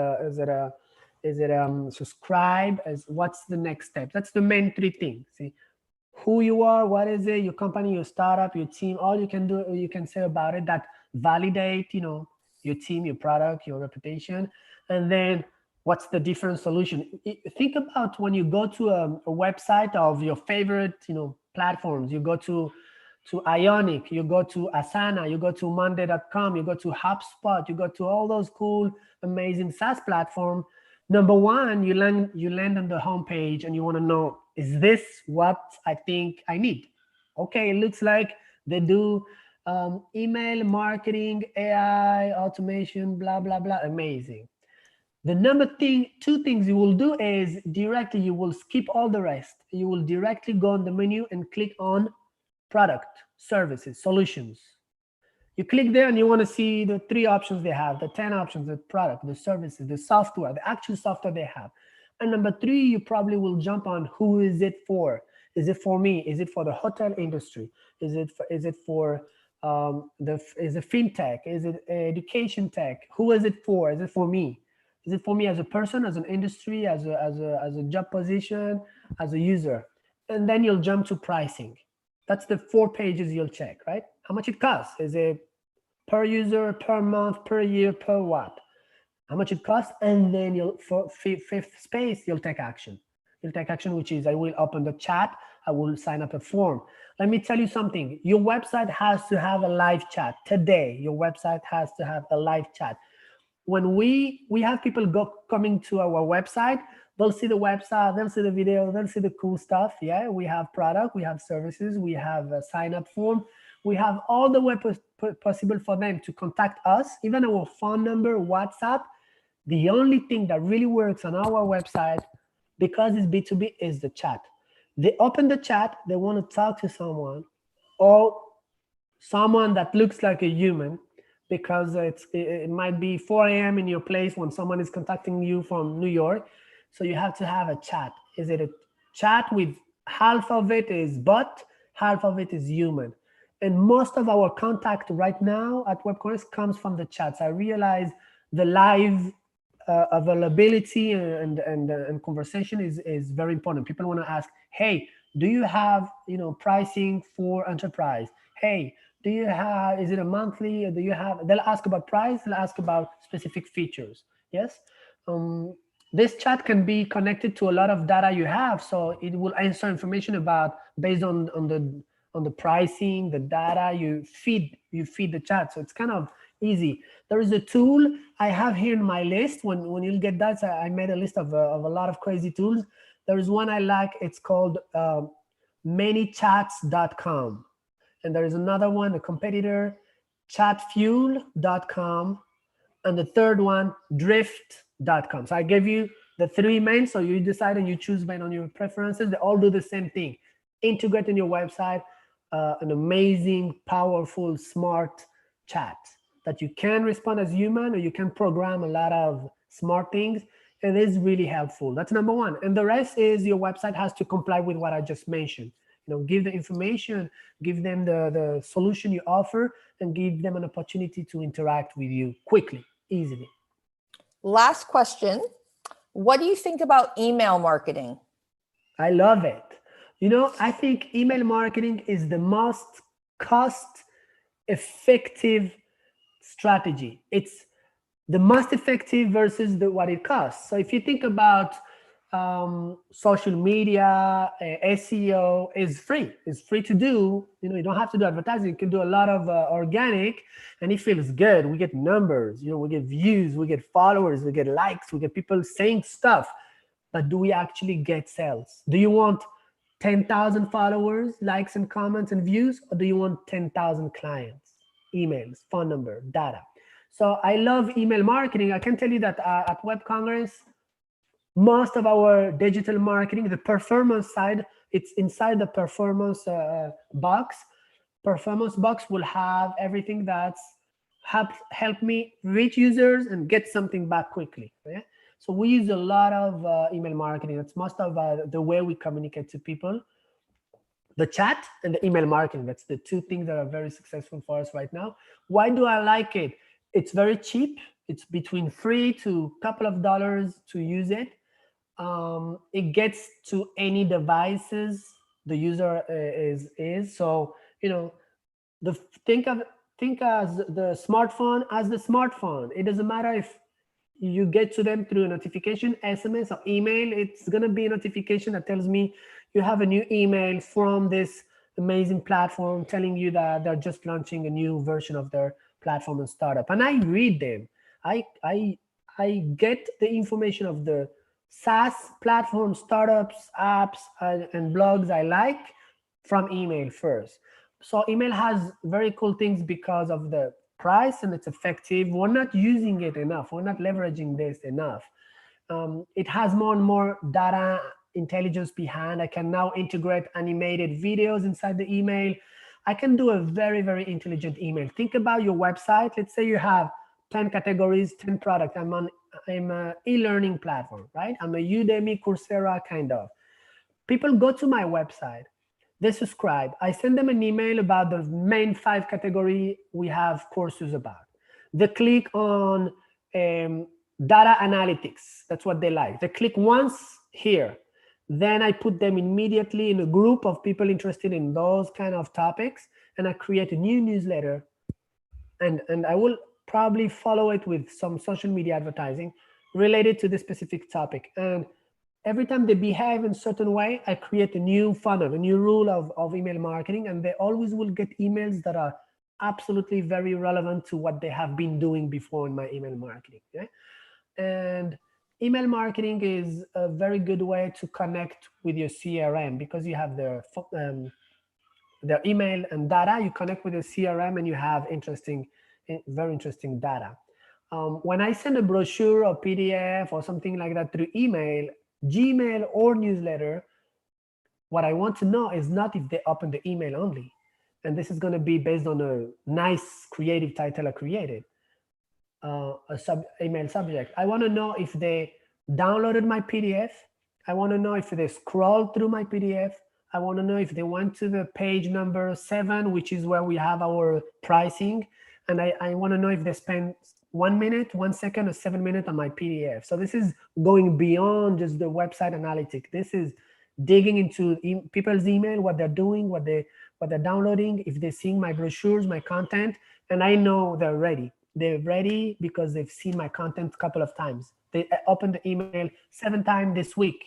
subscribe? What's the next step? That's the main 3 things. See, who you are, what is it, your company, your startup, your team, all you can say about it that validate, your team, your product, your reputation, and then what's the different solution. Think about when you go to a website of your favorite, platforms. You go to Ionic, you go to Asana, you go to Monday.com, you go to HubSpot, you go to all those cool, amazing SaaS platform. Number 1, you land on the homepage and you want to know, is this what I think I need? Okay, it looks like they do email marketing, AI, automation, blah, blah, blah. Amazing. The number 2 things you will do is directly, you will skip all the rest. You will directly go on the menu and click on product, services, solutions. You click there and you want to see the 3 options they have, the 10 options, the product, the services, the software, the actual software they have. And number 3, you probably will jump on who is it for? Is it for me? Is it for the hotel industry? Is it for Is it fintech? Is it education tech? Who is it for? Is it for me? Is it for me as a person, as an industry, as a job position, as a user? And then you'll jump to pricing. That's the 4 pages you'll check, right? How much it costs? Is it per user, per month, per year, per what? How much it costs? And then you'll, for fifth space, you'll take action. You'll take action, which is I will open the chat, I will sign up a form. Let me tell you something. Your website has to have a live chat. Today, your website has to have a live chat. When we have people coming to our website, they'll see the website, they'll see the video, they'll see the cool stuff. Yeah, we have product, we have services, we have a sign up form. We have all the way possible for them to contact us, even our phone number, WhatsApp. The only thing that really works on our website, because it's B2B, is the chat. They open the chat, they want to talk to someone, or someone that looks like a human, because it might be 4 a.m. in your place when someone is contacting you from New York. So you have to have a chat. Is it a chat with half of it is bot, half of it is human? And most of our contact right now at WebCongress comes from the chats. I realize the live availability and conversation is very important. People want to ask, hey, do you have pricing for enterprise? Hey, do you have, is it a monthly, or do you have, they'll ask about price, they'll ask about specific features. Yes. This chat can be connected to a lot of data you have, so it will answer information about based on the pricing, the data you feed the chat. So it's kind of easy. There is a tool I have here in my list. When you'll get that, I made a list of a lot of crazy tools. There is one I like. It's called manychats.com. And there is another one, a competitor, chatfuel.com. And the third one, drift.com. So I gave you the 3 main, so you decide and you choose based on your preferences. They all do the same thing. Integrate in your website an amazing, powerful, smart chat that you can respond as human, or you can program a lot of smart things. It is really helpful. That's number one. And the rest is your website has to comply with what I just mentioned. Give the information, give them the solution you offer, and give them an opportunity to interact with you quickly, easily. Last question. What do you think about email marketing? I love it. I think email marketing is the most cost-effective strategy. It's the most effective versus what it costs. So if you think about social media, SEO is free. It's free to do. You don't have to do advertising. You can do a lot of organic, and it feels good. We get numbers. We get views. We get followers. We get likes. We get people saying stuff. But do we actually get sales? Do you want 10,000 followers, likes and comments and views, or do you want 10,000 clients, emails, phone number, data? So I love email marketing. I can tell you that at WebCongress, most of our digital marketing, the performance side, it's inside the performance box. Performance box will have everything that's help me reach users and get something back quickly. Yeah? So we use a lot of email marketing. That's most of the way we communicate to people. The chat and the email marketing, that's the 2 things that are very successful for us right now. Why do I like it? It's very cheap. It's between free to a couple of dollars to use it. It gets to any devices the user is. So, think as the smartphone as the smartphone. It doesn't matter if you get to them through a notification, SMS or email. It's going to be a notification that tells me you have a new email from this amazing platform telling you that they're just launching a new version of their platform and startup. And I read them. I get the information of the SaaS platform, startups, apps, and blogs I like from email first. So email has very cool things because of the price, and it's effective. We're not using it enough. We're not leveraging this enough. It has more and more data intelligence behind. I can now integrate animated videos inside the email. I can do a very, very intelligent email. Think about your website. Let's say you have 10 categories, 10 products. I'm an e-learning platform, right? I'm a Udemy, Coursera kind of. People go to my website. They subscribe. I send them an email about the main 5 category we have courses about. They click on data analytics. That's what they like. They click once here. Then I put them immediately in a group of people interested in those kind of topics, and I create a new newsletter. And I will probably follow it with some social media advertising related to this specific topic. And every time they behave in a certain way, I create a new funnel, a new rule of email marketing, and they always will get emails that are absolutely very relevant to what they have been doing before in my email marketing. Yeah? And email marketing is a very good way to connect with your CRM because you have their email and data. You connect with your CRM and you have very interesting data. When I send a brochure or PDF or something like that through email, Gmail or newsletter, what I want to know is not if they open the email only. And this is going to be based on a nice creative title I created, a email subject. I want to know if they downloaded my PDF. I want to know if they scrolled through my PDF. I want to know if they went to the page number 7, which is where we have our pricing. And I want to know if they spend 1 minute, 1 second, or 7 minutes on my PDF. So this is going beyond just the website analytics. This is digging into people's email, what they're doing, what they're downloading, if they're seeing my brochures, my content, and I know they're ready. They're ready because they've seen my content a couple of times. They opened the email 7 times this week.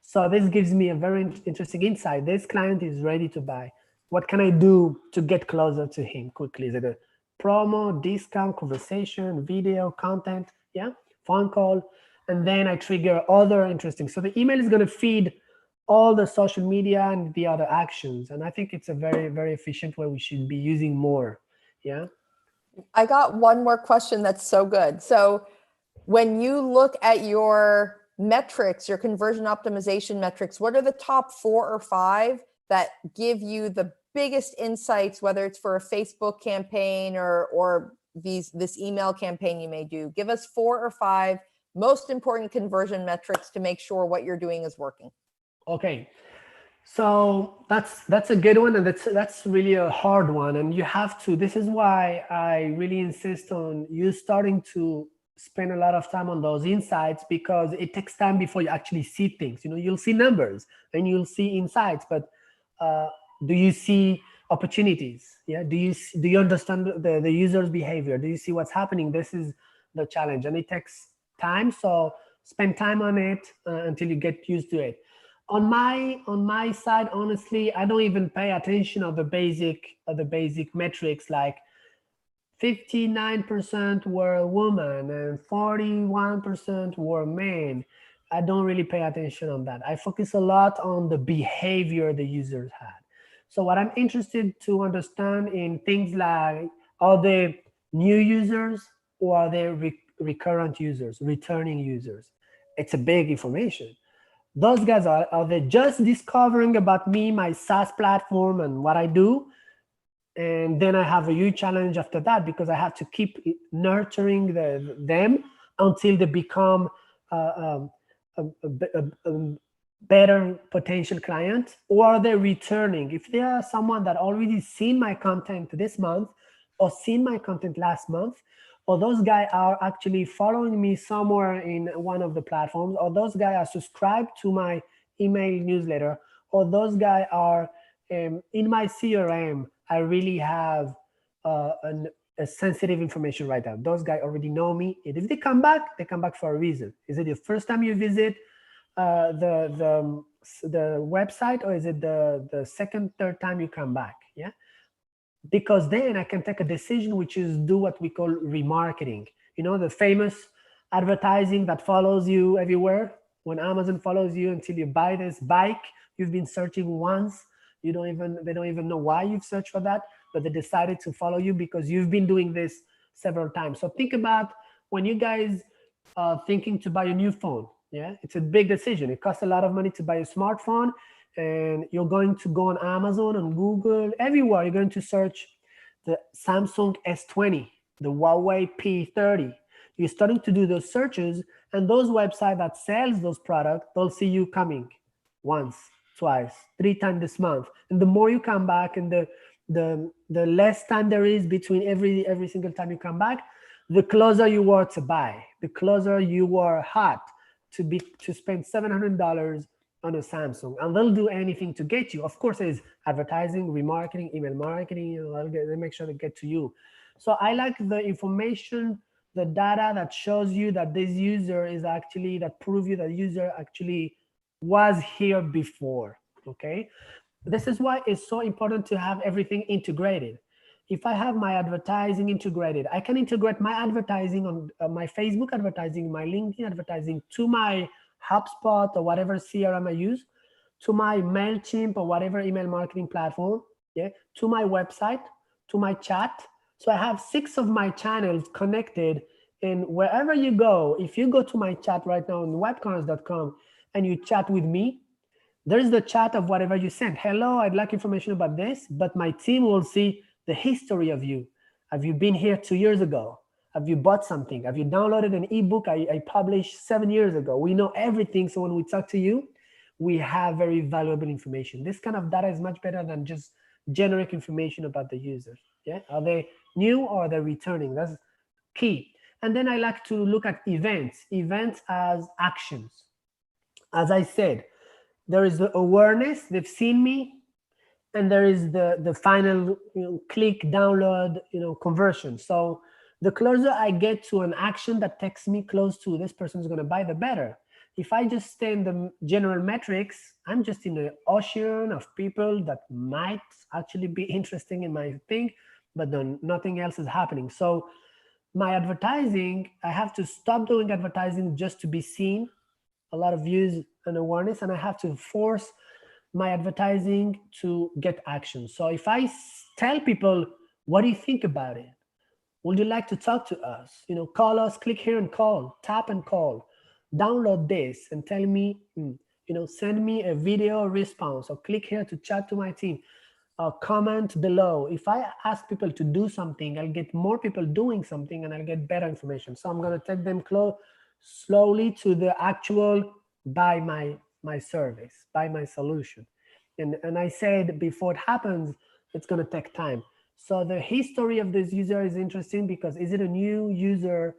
So this gives me a very interesting insight. This client is ready to buy. What can I do to get closer to him quickly? Is it a promo, discount, conversation, video, content, yeah, phone call? And then I trigger other interesting. So the email is going to feed all the social media and the other actions. And I think it's a very, very efficient way we should be using more. Yeah. I got one more question that's so good. So when you look at your metrics, your conversion optimization metrics, what are the top 4 or 5 that give you the biggest insights, whether it's for a Facebook campaign or this email campaign you may do? Give us 4 or 5 most important conversion metrics to make sure what you're doing is working. Okay, so that's a good one, and that's really a hard one, and you have to. This is why I really insist on you starting to spend a lot of time on those insights, because it takes time before you actually see things. You know, you'll see numbers and you'll see insights, but do you see opportunities? Yeah, do you understand the user's behavior? Do you see what's happening? This is the challenge, and it takes time. So spend time on it until you get used to it. On my side, honestly, I don't even pay attention of the basic metrics, like 59% were women and 41% were men. I don't really pay attention on that. I focus a lot on the behavior the users had. So what I'm interested to understand in things like, are they new users or are they recurrent users, returning users? It's a big information. Those guys, are they just discovering about me, my SaaS platform and what I do? And then I have a huge challenge after that, because I have to keep nurturing them until they become a better potential client. Or are they returning? If they are someone that already seen my content this month or seen my content last month, or those guys are actually following me somewhere in one of the platforms, or those guys are subscribed to my email newsletter, or those guys are in my CRM, I really have a sensitive information right now. Those guys already know me. And if they come back for a reason. Is it the first time you visit the website, or is it the second, third time you come back? Yeah. Because then I can take a decision, which is do what we call remarketing. You know, the famous advertising that follows you everywhere. When Amazon follows you until you buy this bike, you've been searching once. They don't even know why you've searched for that, but they decided to follow you because you've been doing this several times. So think about when you guys are thinking to buy a new phone. Yeah, it's a big decision. It costs a lot of money to buy a smartphone. And you're going to go on Amazon and Google, everywhere. You're going to search the Samsung S20, the Huawei P30. You're starting to do those searches, and those websites that sells those products, they'll see you coming once, twice, 3 times this month. And the more you come back, and the less time there is between every single time you come back, the closer you are to buy, the closer you are hot to spend $700 on a Samsung, and they'll do anything to get you. Of course, there's advertising, remarketing, email marketing, they make sure to get to you. So I like the information, the data that shows you that this user is actually, that prove you that user actually was here before, okay? This is why it's so important to have everything integrated. If I have my advertising integrated, I can integrate my advertising on my Facebook advertising, my LinkedIn advertising to my HubSpot or whatever CRM I use, to my MailChimp or whatever email marketing platform, yeah, to my website, to my chat. So I have 6 of my channels connected, and wherever you go, if you go to my chat right now on WebCongress.com and you chat with me, there's the chat of whatever you sent. Hello, I'd like information about this, but my team will see the history of you. Have you been here 2 years ago? Have you bought something? Have you downloaded an ebook I published 7 years ago? We know everything. So when we talk to you, we have very valuable information. This kind of data is much better than just generic information about the users. Yeah, are they new or are they returning? That's key. And then I like to look at events as actions. As I said, there is the awareness, they've seen me, and there is the final click, download, conversion. So the closer I get to an action that takes me close to this person's going to buy, the better. If I just stay in the general metrics, I'm just in an ocean of people that might actually be interesting in my thing, but then nothing else is happening. So my advertising, I have to stop doing advertising just to be seen, a lot of views and awareness, and I have to force my advertising to get action. So if I tell people, what do you think about it? Would you like to talk to us? Call us, click here and call, tap and call, download this and tell me, send me a video response, or click here to chat to my team, or comment below. If I ask people to do something, I'll get more people doing something and I'll get better information. So I'm going to take them slowly to the actual buy my service, buy my solution. And I said before it happens, it's going to take time. So the history of this user is interesting, because is it a new user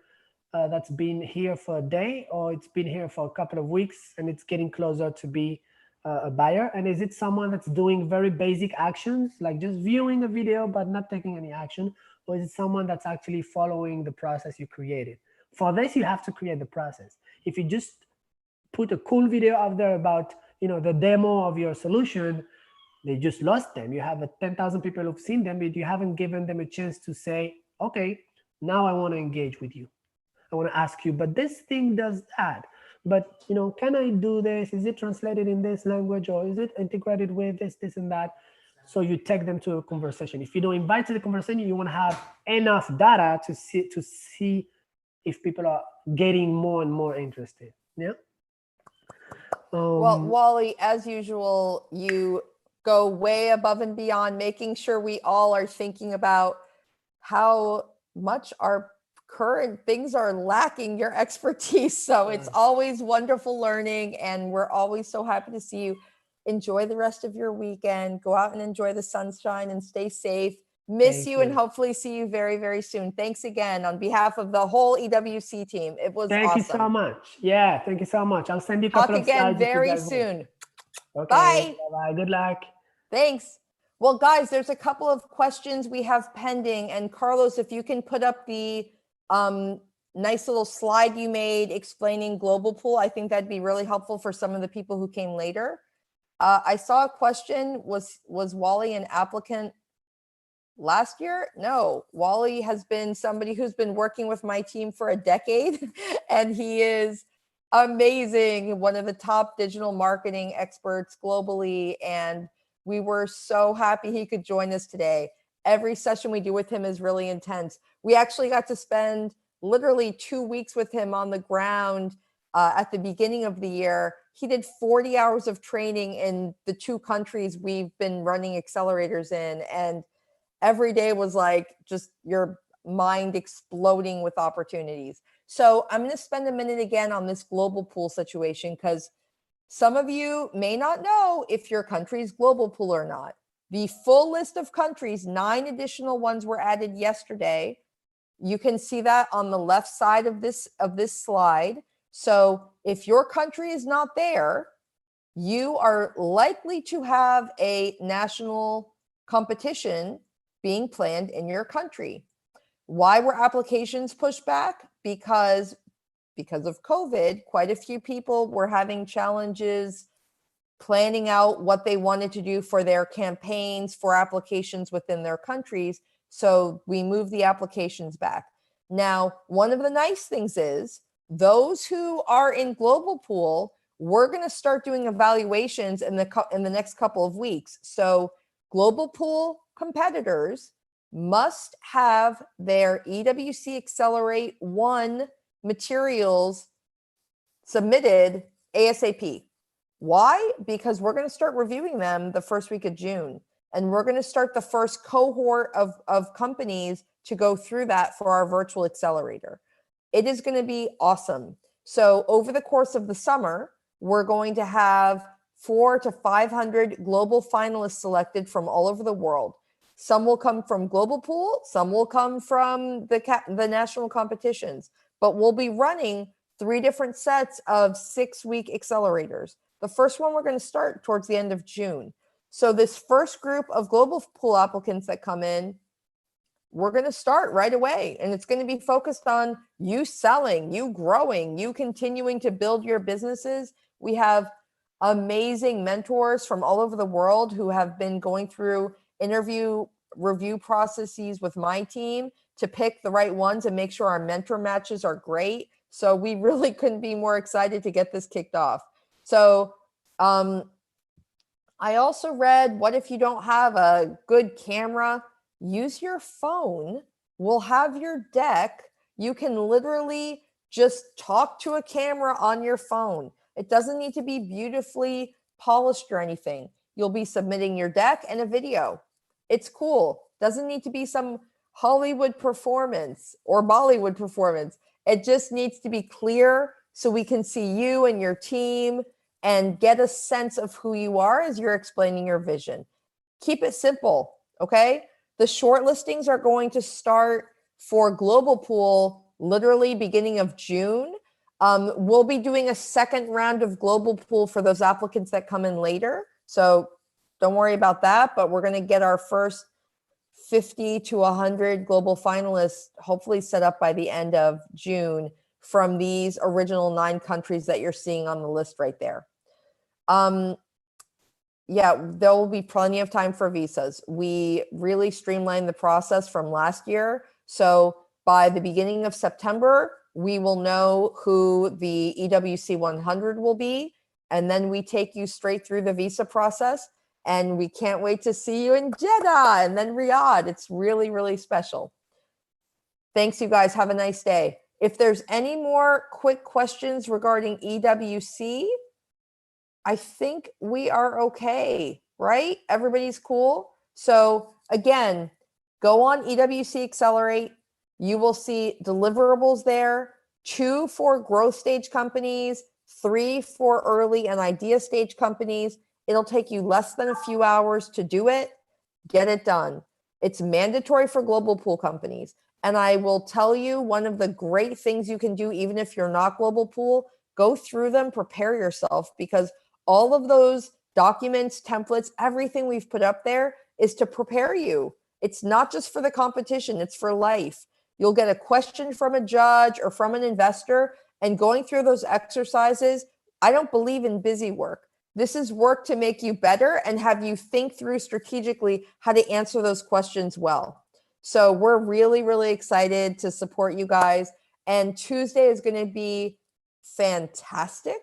that's been here for a day, or it's been here for a couple of weeks and it's getting closer to be a buyer? And is it someone that's doing very basic actions, like just viewing a video but not taking any action? Or is it someone that's actually following the process you created? For this, you have to create the process. If you just put a cool video out there about the demo of your solution, they just lost them. You have 10,000 people who've seen them, but you haven't given them a chance to say, okay, now I want to engage with you. I want to ask you, but this thing does that. But can I do this? Is it translated in this language, or is it integrated with this and that? So you take them to a conversation. If you don't invite to the conversation, you want to have enough data to see if people are getting more and more interested. Yeah. Well, Ouali, as usual, you go way above and beyond, making sure we all are thinking about how much our current things are lacking your expertise. So it's always wonderful learning, and we're always so happy to see you. Enjoy the rest of your weekend. Go out and enjoy the sunshine and stay safe. Miss you, and hopefully see you very, very soon. Thanks again on behalf of the whole EWC team. It was awesome. Thank you so much. Yeah, thank you so much. I'll send you a couple of slides. Talk again very soon. Okay, bye. Bye-bye. Good luck. Thanks. Well, guys, there's a couple of questions we have pending. And Carlos, if you can put up the nice little slide you made explaining Global Pool, I think that'd be really helpful for some of the people who came later. I saw a question, was Ouali an applicant last year? No, Ouali has been somebody who's been working with my team for a decade, and he is amazing, one of the top digital marketing experts globally, and we were so happy he could join us today. Every session we do with him is really intense. We actually got to spend literally 2 weeks with him on the ground at the beginning of the year. He did 40 hours of training in the 2 countries we've been running accelerators in, and every day was like just your mind exploding with opportunities. So I'm going to spend a minute again on this Global Pool situation, because Some of you may not know if your country is global pool or not. The full list of countries, 9 additional ones were added yesterday. You can see that on the left side of this slide. So if your country is not there, you are likely to have a national competition being planned in your country. Why were applications pushed back? Because of COVID, quite a few people were having challenges planning out what they wanted to do for their campaigns, for applications within their countries. So we moved the applications back. Now, one of the nice things is those who are in global pool, we're going to start doing evaluations in the next couple of weeks. So global pool competitors must have their EWC Accelerate 1 materials submitted ASAP. Why? Because we're going to start reviewing them the first week of June. And we're going to start the first cohort of companies to go through that for our virtual accelerator. It is going to be awesome. So over the course of the summer, we're going to have 400 to 500 global finalists selected from all over the world. Some will come from global pool, some will come from the national competitions, but we'll be running 3 different sets of 6-week accelerators. The first one we're going to start towards the end of June. So this first group of global pool applicants that come in, we're going to start right away. And it's going to be focused on you selling, you growing, you continuing to build your businesses. We have amazing mentors from all over the world who have been going through interview review processes with my team to pick the right ones and make sure our mentor matches are great. So we really couldn't be more excited to get this kicked off. So I also read, what if you don't have a good camera? Use your phone. We'll have your deck. You can literally just talk to a camera on your phone. It doesn't need to be beautifully polished or anything. You'll be submitting your deck and a video. It's cool. Doesn't need to be some Hollywood performance or Bollywood performance. It just needs to be clear so we can see you and your team and get a sense of who you are as you're explaining your vision. Keep it simple, okay? The short listings are going to start for Global Pool literally beginning of June. We'll be doing a second round of Global Pool for those applicants that come in later. So don't worry about that, but we're going to get our first 50 to 100 global finalists hopefully set up by the end of June from these original 9 countries that you're seeing on the list right there. Yeah, there will be plenty of time for visas. We really streamlined the process from last year. So by the beginning of September, we will know who the EWC 100 will be. And then we take you straight through the visa process. And we can't wait to see you in Jeddah and then Riyadh. It's really, really special. Thanks, you guys. Have a nice day. If there's any more quick questions regarding EWC, I think we are okay, right? Everybody's cool. So again, go on EWC Accelerate. You will see deliverables there, 2 for growth stage companies, 3 for early and idea stage companies. It'll take you less than a few hours to do it. Get it done. It's mandatory for global pool companies. And I will tell you, one of the great things you can do, even if you're not global pool, go through them, prepare yourself, because all of those documents, templates, everything we've put up there is to prepare you. It's not just for the competition, it's for life. You'll get a question from a judge or from an investor, and going through those exercises, I don't believe in busy work. This is work to make you better and have you think through strategically how to answer those questions well. So we're really, really excited to support you guys. And Tuesday is going to be fantastic.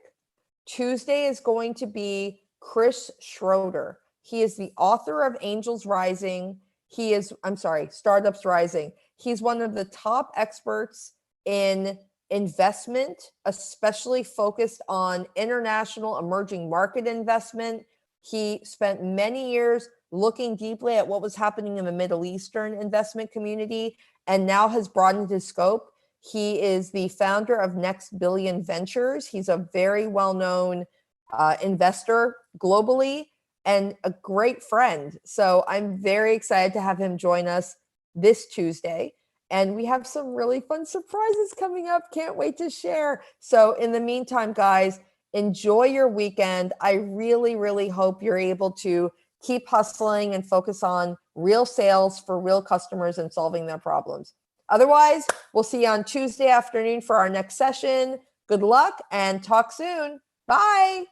Tuesday is going to be Chris Schroeder. He is the author of Angels Rising. Startups Rising. He's one of the top experts in investment, especially focused on international emerging market investment. He spent many years looking deeply at what was happening in the Middle Eastern investment community and now has broadened his scope. He is the founder of Next Billion Ventures. He's a very well-known investor globally and a great friend. So I'm very excited to have him join us this Tuesday. And we have some really fun surprises coming up. Can't wait to share. So in the meantime, guys, enjoy your weekend. I really, really hope you're able to keep hustling and focus on real sales for real customers and solving their problems. Otherwise, we'll see you on Tuesday afternoon for our next session. Good luck and talk soon. Bye.